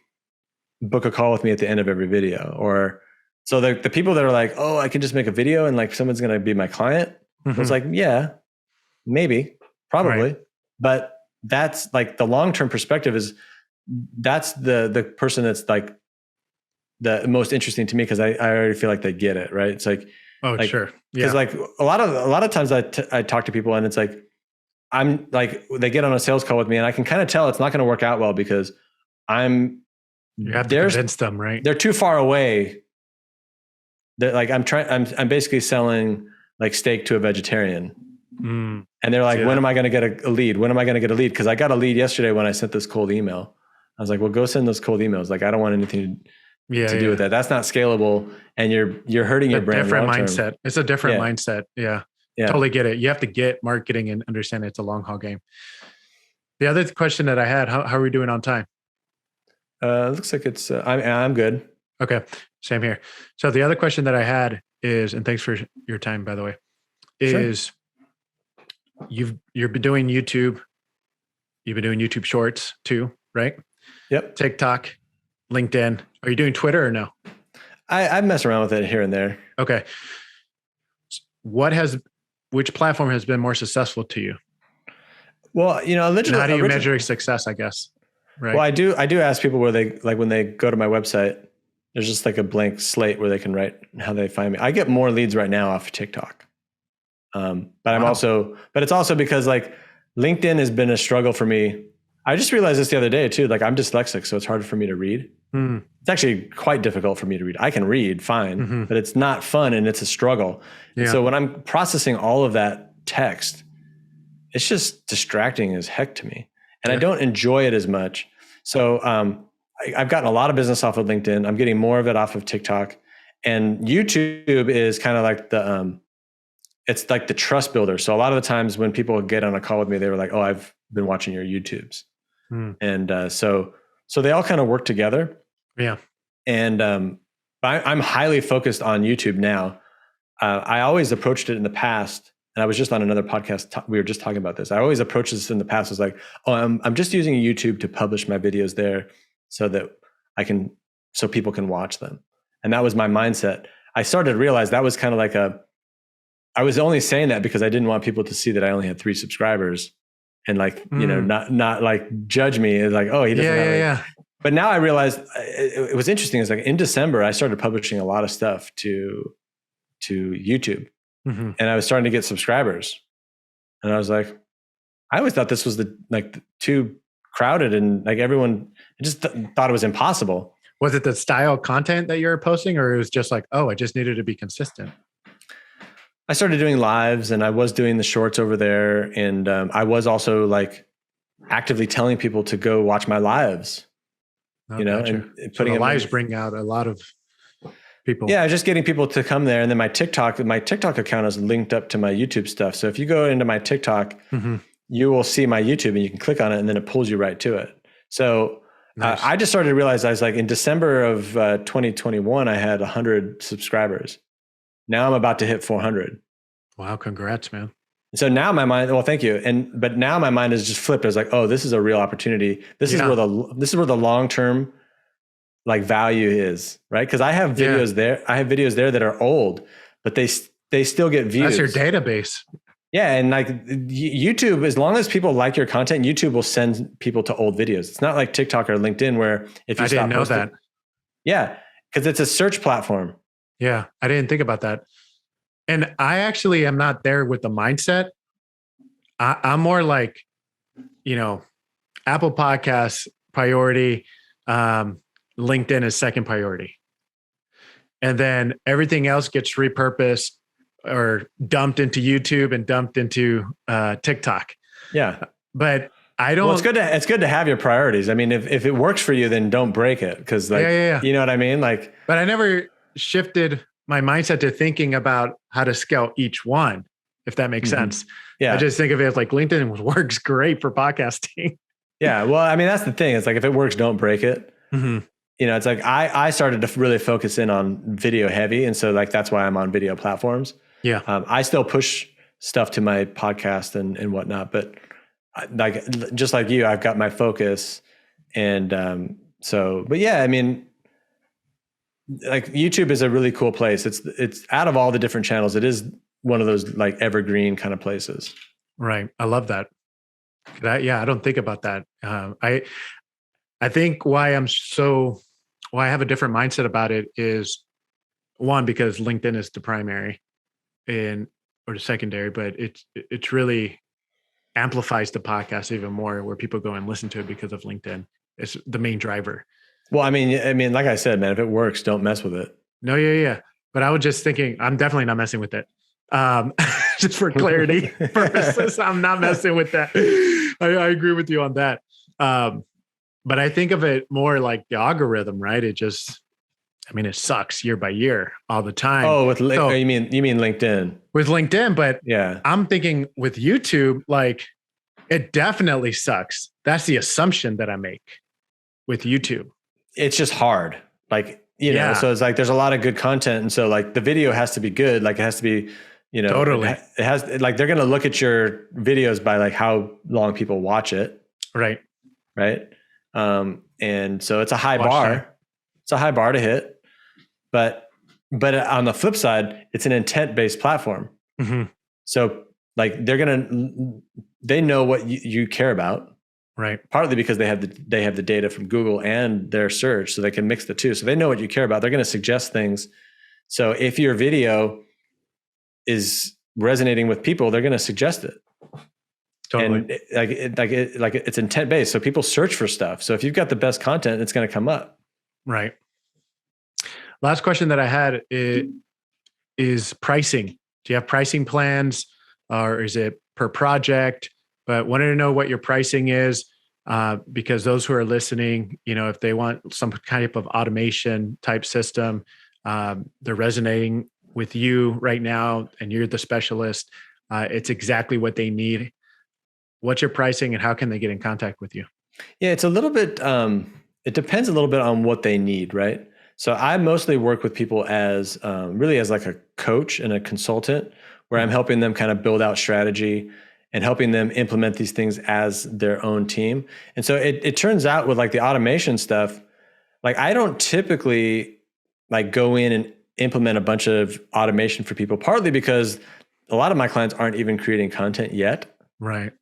[SPEAKER 2] book a call with me at the end of every video. Or so the people that are like, oh, I can just make a video and like someone's going to be my client. It's like, yeah, maybe, probably. But that's like the long-term perspective that's the person that's like the most interesting to me, because I already feel like they get it, right? It's like,
[SPEAKER 1] sure.
[SPEAKER 2] Because like a lot of times I talk to people and it's like, I'm like, they get on a sales call with me and I can kind of tell it's not going to work out well because
[SPEAKER 1] you have to convince them, right?
[SPEAKER 2] They're too far away. They're like, I'm basically selling like steak to a vegetarian. And they're like, when am I going to get a lead? When am I going to get a lead? Because I got a lead yesterday when I sent this cold email. I was like, well, go send those cold emails. Like, I don't want anything to do with that. That's not scalable. And you're hurting your brand.
[SPEAKER 1] Different mindset. It's a different mindset. Yeah. Totally get it. You have to get marketing and understand it's a long haul game. The other question that I had, how are we doing on time?
[SPEAKER 2] Looks like it's, I'm good.
[SPEAKER 1] Okay. Same here. So the other question that I had is, and thanks for your time, by the way, is you've been doing YouTube. You've been doing YouTube shorts too, right?
[SPEAKER 2] Yep.
[SPEAKER 1] TikTok, LinkedIn. Are you doing Twitter or no?
[SPEAKER 2] I mess around with it here and there.
[SPEAKER 1] Okay. Which platform has been more successful to you?
[SPEAKER 2] Well,
[SPEAKER 1] how do you measure success, I guess? Right.
[SPEAKER 2] Well, I do ask people where they, like when they go to my website, there's just like a blank slate where they can write how they find me. I get more leads right now off of TikTok. But it's also because like LinkedIn has been a struggle for me. I just realized this the other day too. Like I'm dyslexic, so it's harder for me to read. It's actually quite difficult for me to read. I can read fine, but it's not fun and it's a struggle. Yeah. So when I'm processing all of that text, it's just distracting as heck to me. And I don't enjoy it as much. So I've gotten a lot of business off of LinkedIn. I'm getting more of it off of TikTok. And YouTube is kind of like it's like the trust builder. So a lot of the times when people get on a call with me, they were like, "Oh, I've been watching your YouTubes." And so they all kind of work together.
[SPEAKER 1] Yeah.
[SPEAKER 2] And I'm highly focused on YouTube now. I always approached it in the past, and I was just on another podcast. We were just talking about this. I always approached this in the past. I was like, "Oh, I'm just using YouTube to publish my videos there, so that so people can watch them." And that was my mindset. I started to realize that was kind of like I was only saying that because I didn't want people to see that I only had 3 subscribers, and like, not like judge me as like, "Oh, he doesn't have
[SPEAKER 1] yeah.
[SPEAKER 2] But now I realized it was interesting. It's like in December, I started publishing a lot of stuff to YouTube, and I was starting to get subscribers. And I was like, I always thought this was too crowded, and like everyone just thought it was impossible.
[SPEAKER 1] Was it the style content that you're posting, or it was just like, oh, I just needed to be consistent?
[SPEAKER 2] I started doing lives, and I was doing the shorts over there, and I was also like actively telling people to go watch my lives. And putting
[SPEAKER 1] the lives bring out a lot of people.
[SPEAKER 2] Yeah, just getting people to come there. And then my TikTok account is linked up to my YouTube stuff. So if you go into my TikTok, you will see my YouTube, and you can click on it, and then it pulls you right to it. So nice. I just started to realize, I was like, in December of 2021, I had 100 subscribers. Now I'm about to hit 400.
[SPEAKER 1] Wow. Congrats, man.
[SPEAKER 2] So now my mind, well, thank you. But now my mind is just flipped. I was like, oh, this is a real opportunity. This is where the long-term like value is, right? Cause I have videos there. I have videos there that are old, but they still get views.
[SPEAKER 1] That's your database.
[SPEAKER 2] Yeah. And like YouTube, as long as people like your content, YouTube will send people to old videos. It's not like TikTok or LinkedIn where if you
[SPEAKER 1] didn't know that.
[SPEAKER 2] Yeah. Cause it's a search platform.
[SPEAKER 1] Yeah. I didn't think about that. And I actually am not there with the mindset. I'm more like, Apple Podcasts priority, LinkedIn is second priority. And then everything else gets repurposed or dumped into YouTube and dumped into TikTok.
[SPEAKER 2] Yeah.
[SPEAKER 1] But I don't.
[SPEAKER 2] Well, it's good to have your priorities. I mean, if it works for you, then don't break it. Because you know what I mean? Like,
[SPEAKER 1] but I never shifted my mindset to thinking about how to scale each one, if that makes sense. Yeah. I just think of it as like LinkedIn works great for podcasting.
[SPEAKER 2] Yeah. Well, I mean, that's the thing. It's like, if it works, don't break it. It's like, I started to really focus in on video heavy. And so like, that's why I'm on video platforms.
[SPEAKER 1] Yeah.
[SPEAKER 2] I still push stuff to my podcast and whatnot, but like, just like you, I've got my focus. And but yeah, I mean, like YouTube is a really cool place. It's out of all the different channels, it is one of those like evergreen kind of places.
[SPEAKER 1] Right. I love that. I don't think about that. I think why I have a different mindset about it is, one, because LinkedIn is the primary or the secondary, but it's really amplifies the podcast even more, where people go and listen to it because of LinkedIn. It's the main driver.
[SPEAKER 2] Well, I mean, like I said, man, if it works, don't mess with it.
[SPEAKER 1] No, yeah. But I was just thinking, I'm definitely not messing with it. Just for clarity purposes, I'm not messing with that. I agree with you on that. But I think of it more like the algorithm, right? It sucks year by year all the time.
[SPEAKER 2] Oh, you mean LinkedIn? With
[SPEAKER 1] LinkedIn, but
[SPEAKER 2] yeah, I'm
[SPEAKER 1] thinking with YouTube, like it definitely sucks. That's the assumption that I make with YouTube.
[SPEAKER 2] It's just hard. Like, so it's like, there's a lot of good content. And so like the video has to be good. Like it has to be,
[SPEAKER 1] totally.
[SPEAKER 2] It has, like, they're going to look at your videos by like how long people watch it.
[SPEAKER 1] Right.
[SPEAKER 2] Right. And so it's a high bar. It's a high bar to hit, but on the flip side, it's an intent-based platform. So like they know what you care about.
[SPEAKER 1] Right.
[SPEAKER 2] Partly because they have the data from Google and their search, so they can mix the two. So they know what you care about. They're going to suggest things. So if your video is resonating with people, they're going to suggest it. Totally. And it's intent based. So people search for stuff. So if you've got the best content, it's going to come up.
[SPEAKER 1] Right. Last question that I had is pricing. Do you have pricing plans, or is it per project? But wanted to know what your pricing is, because those who are listening, if they want some type of automation type system, they're resonating with you right now, and you're the specialist, it's exactly what they need. What's your pricing and how can they get in contact with you?
[SPEAKER 2] Yeah, it's a little bit, it depends a little bit on what they need, right? So I mostly work with people as really as like a coach and a consultant, where I'm helping them kind of build out strategy and helping them implement these things as their own team. And so it turns out with like the automation stuff, like I don't typically like go in and implement a bunch of automation for people, partly because a lot of my clients aren't even creating content yet.
[SPEAKER 1] Right.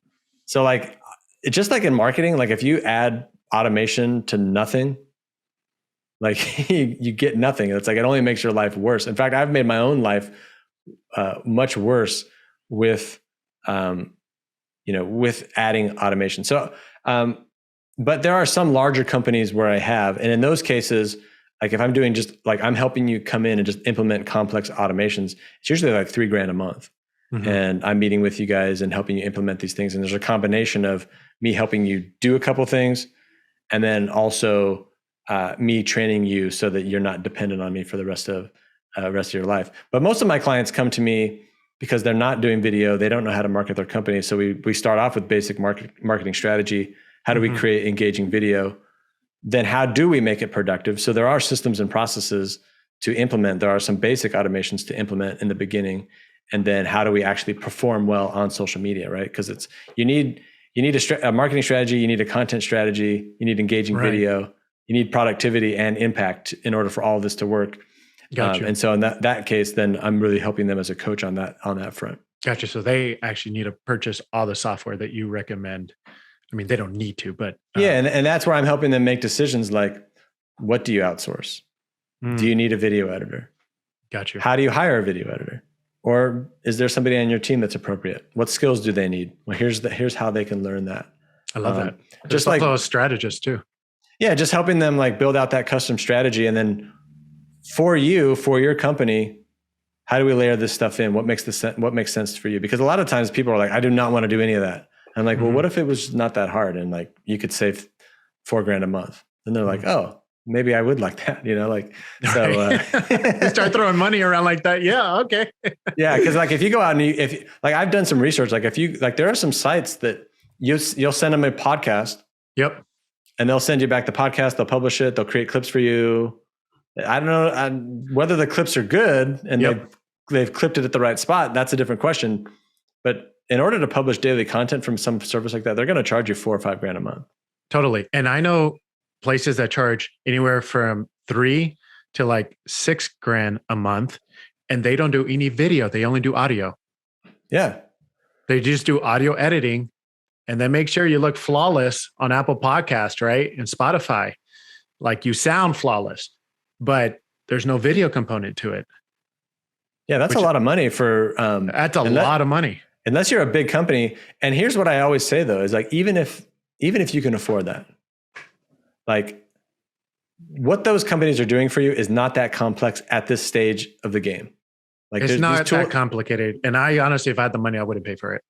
[SPEAKER 2] So like, it's just like in marketing, like if you add automation to nothing, like you get nothing. It's like, it only makes your life worse. In fact, I've made my own life much worse with, with adding automation. So, but there are some larger companies where I have, and in those cases, like if I'm doing just like, I'm helping you come in and just implement complex automations, it's usually like $3,000 a month. Mm-hmm. And I'm meeting with you guys and helping you implement these things. And there's a combination of me helping you do a couple things, and then also me training you so that you're not dependent on me for the rest of your life. But most of my clients come to me because they're not doing video. They don't know how to market their company. So we start off with basic marketing strategy. How do we create engaging video? Then how do we make it productive? So there are systems and processes to implement. There are some basic automations to implement in the beginning. And then how do we actually perform well on social media, right? Because you need a marketing strategy, you need a content strategy, you need engaging video, you need productivity and impact in order for all of this to work. Gotcha. And so in that case, then I'm really helping them as a coach on that front.
[SPEAKER 1] Gotcha. So they actually need to purchase all the software that you recommend. I mean, they don't need to, but
[SPEAKER 2] yeah, and that's where I'm helping them make decisions like, what do you outsource? Do you need a video editor?
[SPEAKER 1] Gotcha.
[SPEAKER 2] How do you hire a video editor? Or is there somebody on your team that's appropriate? What skills do they need? Well, here's how they can learn that.
[SPEAKER 1] I love that.
[SPEAKER 2] Just like
[SPEAKER 1] a strategist too.
[SPEAKER 2] Yeah, just helping them like build out that custom strategy, and then for your company, how do we layer this stuff in? What makes sense for you? Because a lot of times people are like, I do not want to do any of that. I'm like, well, what if it was not that hard and like you could save $4,000 a month? And they're like, oh, maybe I would like that, like, so
[SPEAKER 1] you start throwing money around like that. Yeah. Okay.
[SPEAKER 2] Yeah. Cause like, if you go out and if like, I've done some research, like if you, like, there are some sites that you'll send them a podcast.
[SPEAKER 1] Yep.
[SPEAKER 2] And they'll send you back the podcast. They'll publish it. They'll create clips for you. I don't know whether the clips are good and they've clipped it at the right spot. That's a different question. But in order to publish daily content from some service like that, they're going to charge you $4,000 or $5,000 a month.
[SPEAKER 1] Totally. And I know places that charge anywhere from $3,000 to like $6,000 a month, and they don't do any video. They only do audio.
[SPEAKER 2] Yeah.
[SPEAKER 1] They just do audio editing, and then make sure you look flawless on Apple Podcast, right? And Spotify, like you sound flawless, but there's no video component to it.
[SPEAKER 2] Yeah. That's a lot of money for,
[SPEAKER 1] that's a lot of money.
[SPEAKER 2] Unless you're a big company. And here's what I always say though, is like, even if you can afford that, like what those companies are doing for you is not that complex at this stage of the game. Like
[SPEAKER 1] it's not that complicated. And I honestly, if I had the money, I wouldn't pay for it.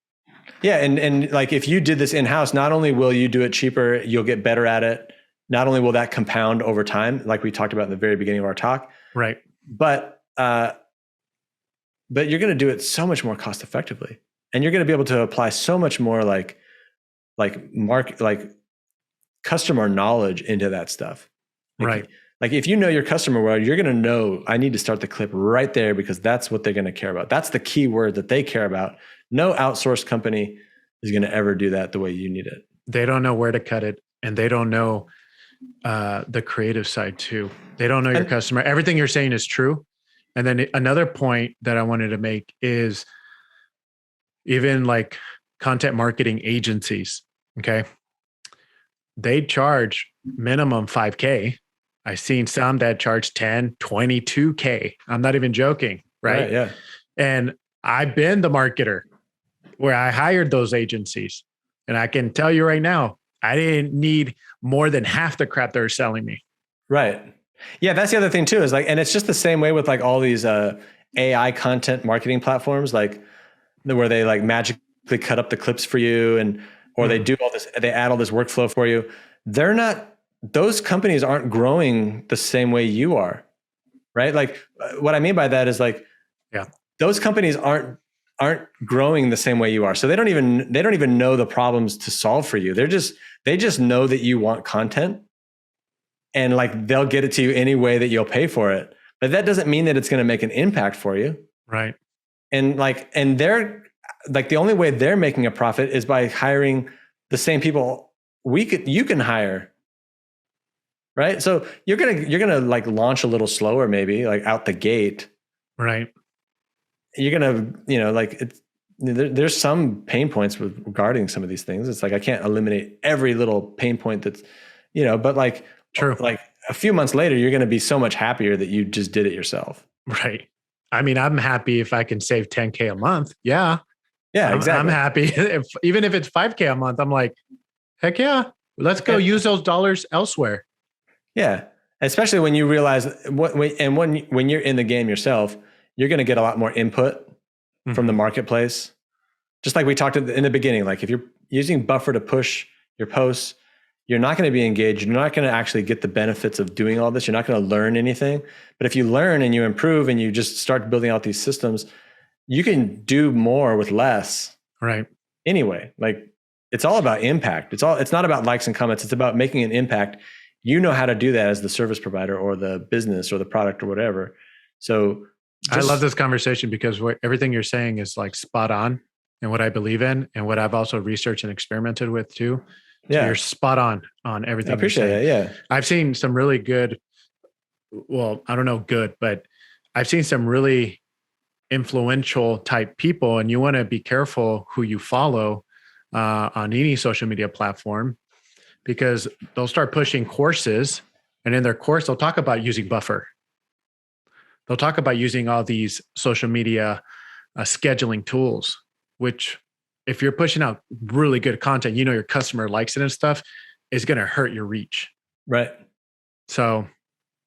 [SPEAKER 2] Yeah. And like, if you did this in-house, not only will you do it cheaper, you'll get better at it. Not only will that compound over time, like we talked about in the very beginning of our talk.
[SPEAKER 1] Right.
[SPEAKER 2] But you're going to do it so much more cost effectively. And you're going to be able to apply so much more like customer knowledge into that stuff.
[SPEAKER 1] Right.
[SPEAKER 2] Like if you know your customer well, you're going to know, I need to start the clip right there because that's what they're going to care about. That's the key word that they care about. No outsourced company is going to ever do that the way you need it.
[SPEAKER 1] They don't know where to cut it, and they don't know the creative side too. They don't know your customer. Everything you're saying is true. And then another point that I wanted to make is even like content marketing agencies. Okay. They charge minimum $5,000. I've seen some that charge 10, 22K. I'm not even joking. Right.
[SPEAKER 2] Yeah.
[SPEAKER 1] And I've been the marketer where I hired those agencies. And I can tell you right now, I didn't need more than half the crap they're selling me.
[SPEAKER 2] Right. Yeah. That's the other thing too, is like, and it's just the same way with like all these AI content marketing platforms, like where they like magically cut up the clips for you or they do all this, they add all this workflow for you. Those companies aren't growing the same way you are. Right. Like what I mean by that is like,
[SPEAKER 1] Yeah.
[SPEAKER 2] Those companies aren't growing the same way you are. So they don't even know the problems to solve for you. They just know that you want content, and like they'll get it to you any way that you'll pay for it. But that doesn't mean that it's going to make an impact for you.
[SPEAKER 1] Right.
[SPEAKER 2] And they're like, the only way they're making a profit is by hiring the same people you can hire. Right. So you're going to like launch a little slower, maybe like out the gate.
[SPEAKER 1] Right.
[SPEAKER 2] You're going to, like there's some pain points regarding some of these things. It's like, I can't eliminate every little pain point that's, but like,
[SPEAKER 1] true.
[SPEAKER 2] Like a few months later, you're going to be so much happier that you just did it yourself.
[SPEAKER 1] Right. I mean, I'm happy if I can save 10K a month. Yeah.
[SPEAKER 2] Yeah, exactly.
[SPEAKER 1] I'm happy even if it's 5K a month, I'm like, heck yeah, let's go use those dollars elsewhere.
[SPEAKER 2] Yeah. Especially when you realize when you're in the game yourself, you're going to get a lot more input from the marketplace. Just like we talked in the beginning, like if you're using Buffer to push your posts, you're not going to be engaged. You're not going to actually get the benefits of doing all this. You're not going to learn anything. But if you learn and you improve and you just start building out these systems, you can do more with less.
[SPEAKER 1] Right.
[SPEAKER 2] Anyway, like it's all about impact. It's not about likes and comments. It's about making an impact. You know how to do that as the service provider or the business or the product or whatever. So
[SPEAKER 1] I love this conversation because everything you're saying is like spot on and what I believe in and what I've also researched and experimented with too. So you're spot on everything.
[SPEAKER 2] I appreciate it. Yeah.
[SPEAKER 1] I've seen some really good, well, I don't know good, but I've seen some really influential type people, and you want to be careful who you follow on any social media platform, because they'll start pushing courses, and in their course, they'll talk about using Buffer. They'll talk about using all these social media scheduling tools, which if you're pushing out really good content, your customer likes it and stuff, is going to hurt your reach.
[SPEAKER 2] Right.
[SPEAKER 1] So.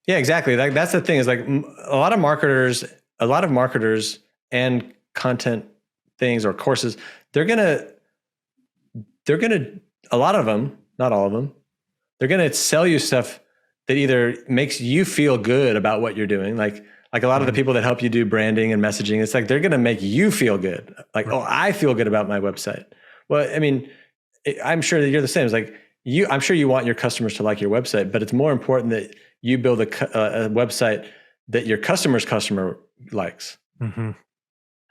[SPEAKER 2] Yeah, exactly. That's the thing is like a lot of marketers and content things or courses, they're going to, a lot of them, not all of them, they're going to sell you stuff that either makes you feel good about what you're doing. Like a lot of the people that help you do branding and messaging, it's like, they're going to make you feel good. Like, oh, I feel good about my website. Well, I mean, I'm sure that you're the same. It's like I'm sure you want your customers to like your website, but it's more important that you build a website that your customer likes,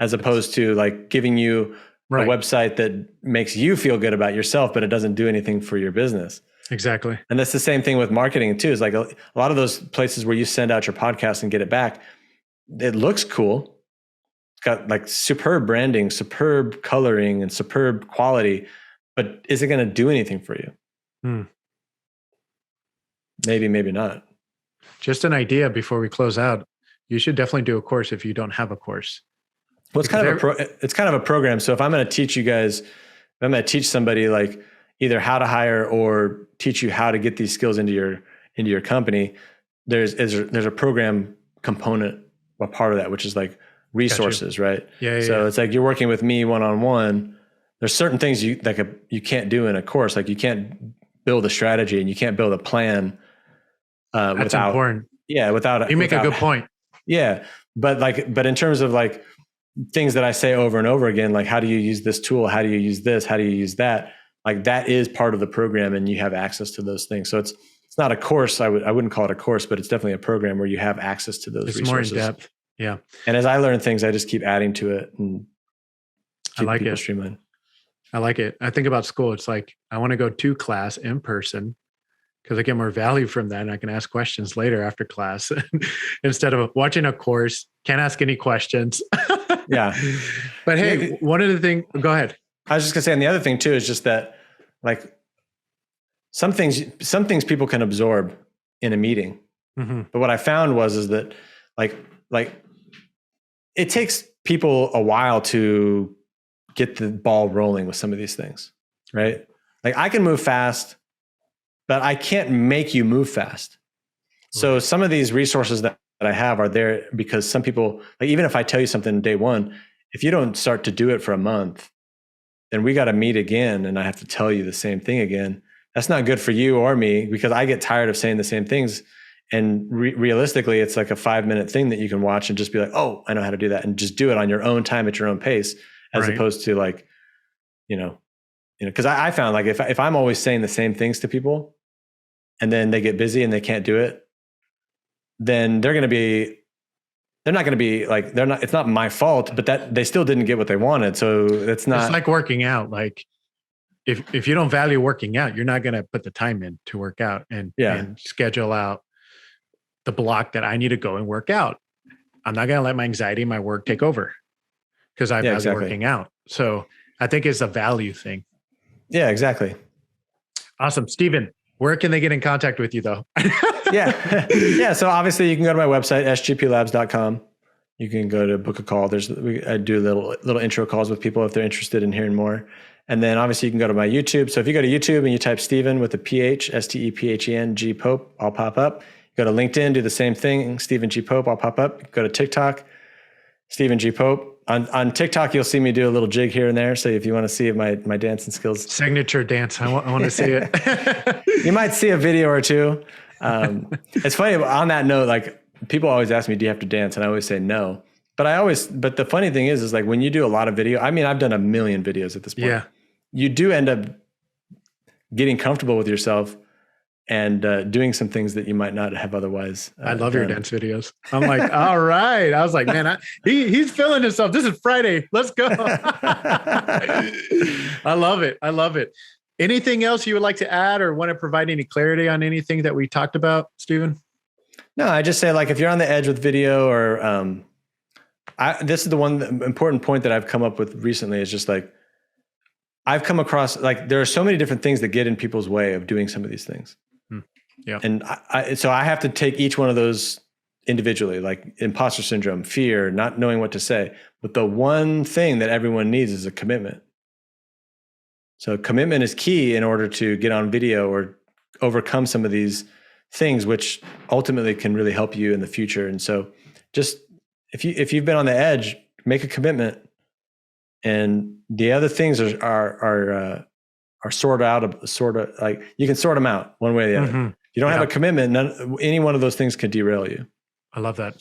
[SPEAKER 2] as opposed to like giving you a website that makes you feel good about yourself, but it doesn't do anything for your business.
[SPEAKER 1] Exactly.
[SPEAKER 2] And that's the same thing with marketing too. Is like a lot of those places where you send out your podcast and get it back, it looks cool. It's got like superb branding, superb coloring, and superb quality, but is it going to do anything for you? Maybe, maybe not.
[SPEAKER 1] Just an idea before we close out. You should definitely do a course if you don't have a course.
[SPEAKER 2] Well, it's kind of a program. So if I'm going to teach you guys, if I'm going to teach somebody like either how to hire or teach you how to get these skills into your company, there's a program component, a part of that, which is like resources, right?
[SPEAKER 1] Yeah.
[SPEAKER 2] So it's like you're working with me one-on-one. There's certain things you can't do in a course. Like you can't build a strategy and you can't build a plan.
[SPEAKER 1] That's important.
[SPEAKER 2] Yeah.
[SPEAKER 1] You make a good point.
[SPEAKER 2] Yeah. But in terms of like things that I say over and over again, like how do you use this tool? How do you use this? How do you use that? Like that is part of the program and you have access to those things. So it's not a course. I wouldn't call it a course, but it's definitely a program where you have access to those resources.
[SPEAKER 1] More in depth. Yeah.
[SPEAKER 2] And as I learn things, I just keep adding to it and
[SPEAKER 1] keep people
[SPEAKER 2] streamlined.
[SPEAKER 1] I like it. I think about school. It's like, I want to go to class in person because I get more value from that. And I can ask questions later after class instead of watching a course. Can't ask any questions.
[SPEAKER 2] Yeah.
[SPEAKER 1] But hey, one of the things, go ahead.
[SPEAKER 2] I was just gonna say, and the other thing too, is just that like some things people can absorb in a meeting. But what I found is that like it takes people a while to get the ball rolling with some of these things, right? Like I can move fast, but I can't make you move fast. So some of these resources that I have are there because some people, like even if I tell you something day one, if you don't start to do it for a month, then we got to meet again and I have to tell you the same thing again. That's not good for you or me because I get tired of saying the same things And realistically, it's like a 5-minute thing that you can watch and just be like, oh, I know how to do that. And just do it on your own time at your own pace, as opposed to like, cause I found like if I'm always saying the same things to people and then they get busy and they can't do it, then they're not going to be like, it's not my fault, but that they still didn't get what they wanted. So it's
[SPEAKER 1] like working out. Like if you don't value working out, you're not going to put the time in to work out and schedule out the block that I need to go and work out. I'm not going to let my anxiety and my work take over because I value working out. So I think it's a value thing.
[SPEAKER 2] Yeah, exactly.
[SPEAKER 1] Awesome. Steven, where can they get in contact with you though?
[SPEAKER 2] Yeah. So obviously you can go to my website, sgplabs.com. You can go to book a call. I do little intro calls with people if they're interested in hearing more. And then obviously you can go to my YouTube. So if you go to YouTube and you type Steven with a PH, Stephen G Pope, I'll pop up. Go to LinkedIn, do the same thing. Stephen G Pope, I'll pop up. Go to TikTok, Stephen G Pope. On TikTok, you'll see me do a little jig here and there. So if you want to see my dancing skills.
[SPEAKER 1] Signature dance. I want to see it.
[SPEAKER 2] You might see a video or two. It's funny, on that note, like people always ask me, do you have to dance? And I always say no. But the funny thing is like when you do a lot of video, I mean, I've done a million videos at this point.
[SPEAKER 1] Yeah.
[SPEAKER 2] You do end up getting comfortable with yourself and doing some things that you might not have otherwise.
[SPEAKER 1] I love your dance videos. I'm like, all right. I was like, man, he's feeling himself. This is Friday. Let's go. I love it. I love it. Anything else you would like to add or want to provide any clarity on anything that we talked about, Steven?
[SPEAKER 2] No, I just say like, if you're on the edge with video or this is the important point that I've come up with recently is just like, I've come across like, there are so many different things that get in people's way of doing some of these things.
[SPEAKER 1] Yeah.
[SPEAKER 2] And so I have to take each one of those individually, like imposter syndrome, fear, not knowing what to say. But the one thing that everyone needs is a commitment. So commitment is key in order to get on video or overcome some of these things, which ultimately can really help you in the future. And so just if you've been on the edge, make a commitment. And the other things are sort of like you can sort them out one way or the other.
[SPEAKER 1] Mm-hmm.
[SPEAKER 2] You don't have a commitment, any one of those things could derail you.
[SPEAKER 1] I love that.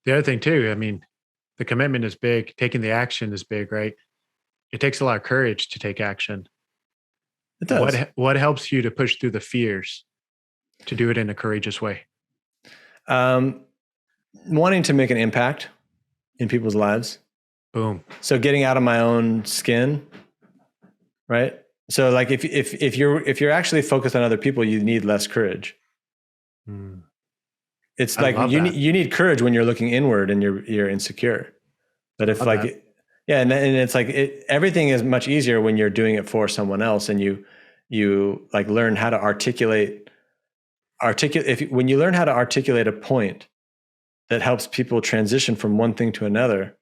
[SPEAKER 1] The other thing too, I mean, the commitment is big. Taking the action is big, right? It takes a lot of courage to take action.
[SPEAKER 2] It does.
[SPEAKER 1] What helps you to push through the fears to do it in a courageous way?
[SPEAKER 2] Wanting to make an impact in people's lives.
[SPEAKER 1] Boom.
[SPEAKER 2] So getting out of my own skin, right? So like if you're actually focused on other people, you need less courage. It's like you need courage when you're looking inward and you're insecure. But if like and it's like everything is much easier when you're doing it for someone else and you like learn how to articulate when you learn how to articulate a point that helps people transition from one thing to another,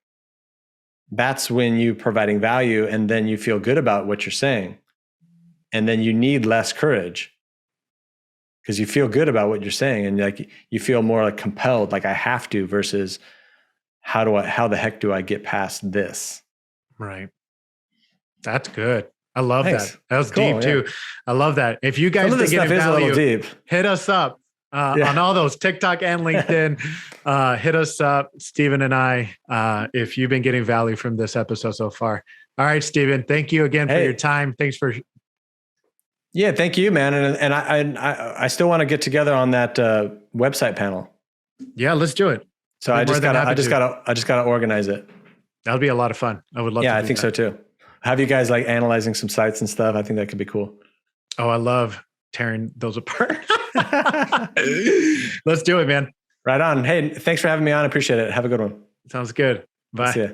[SPEAKER 2] that's when you're providing value and then you feel good about what you're saying. And then you need less courage because you feel good about what you're saying. And like, you feel more like compelled, like I have to versus how the heck do I get past this?
[SPEAKER 1] Right. That's good. I love
[SPEAKER 2] Thanks.
[SPEAKER 1] that. That was cool, deep too. I love that. If you guys
[SPEAKER 2] think stuff is a little deep,
[SPEAKER 1] hit us up on all those TikTok and LinkedIn. Hit us up, Steven and I, if you've been getting value from this episode so far. All right, Steven, thank you again for your time. Thanks for.
[SPEAKER 2] Yeah, thank you, man. And I still want to get together on that website panel.
[SPEAKER 1] Yeah, let's do it.
[SPEAKER 2] So I just gotta organize it.
[SPEAKER 1] That'll be a lot of fun. I would love.
[SPEAKER 2] Yeah, I think so too. Have you guys like analyzing some sites and stuff? I think that could be cool.
[SPEAKER 1] Oh, I love tearing those apart. Let's do it, man.
[SPEAKER 2] Right on. Hey, thanks for having me on. I appreciate it. Have a good one.
[SPEAKER 1] Sounds good. Bye.
[SPEAKER 2] See ya.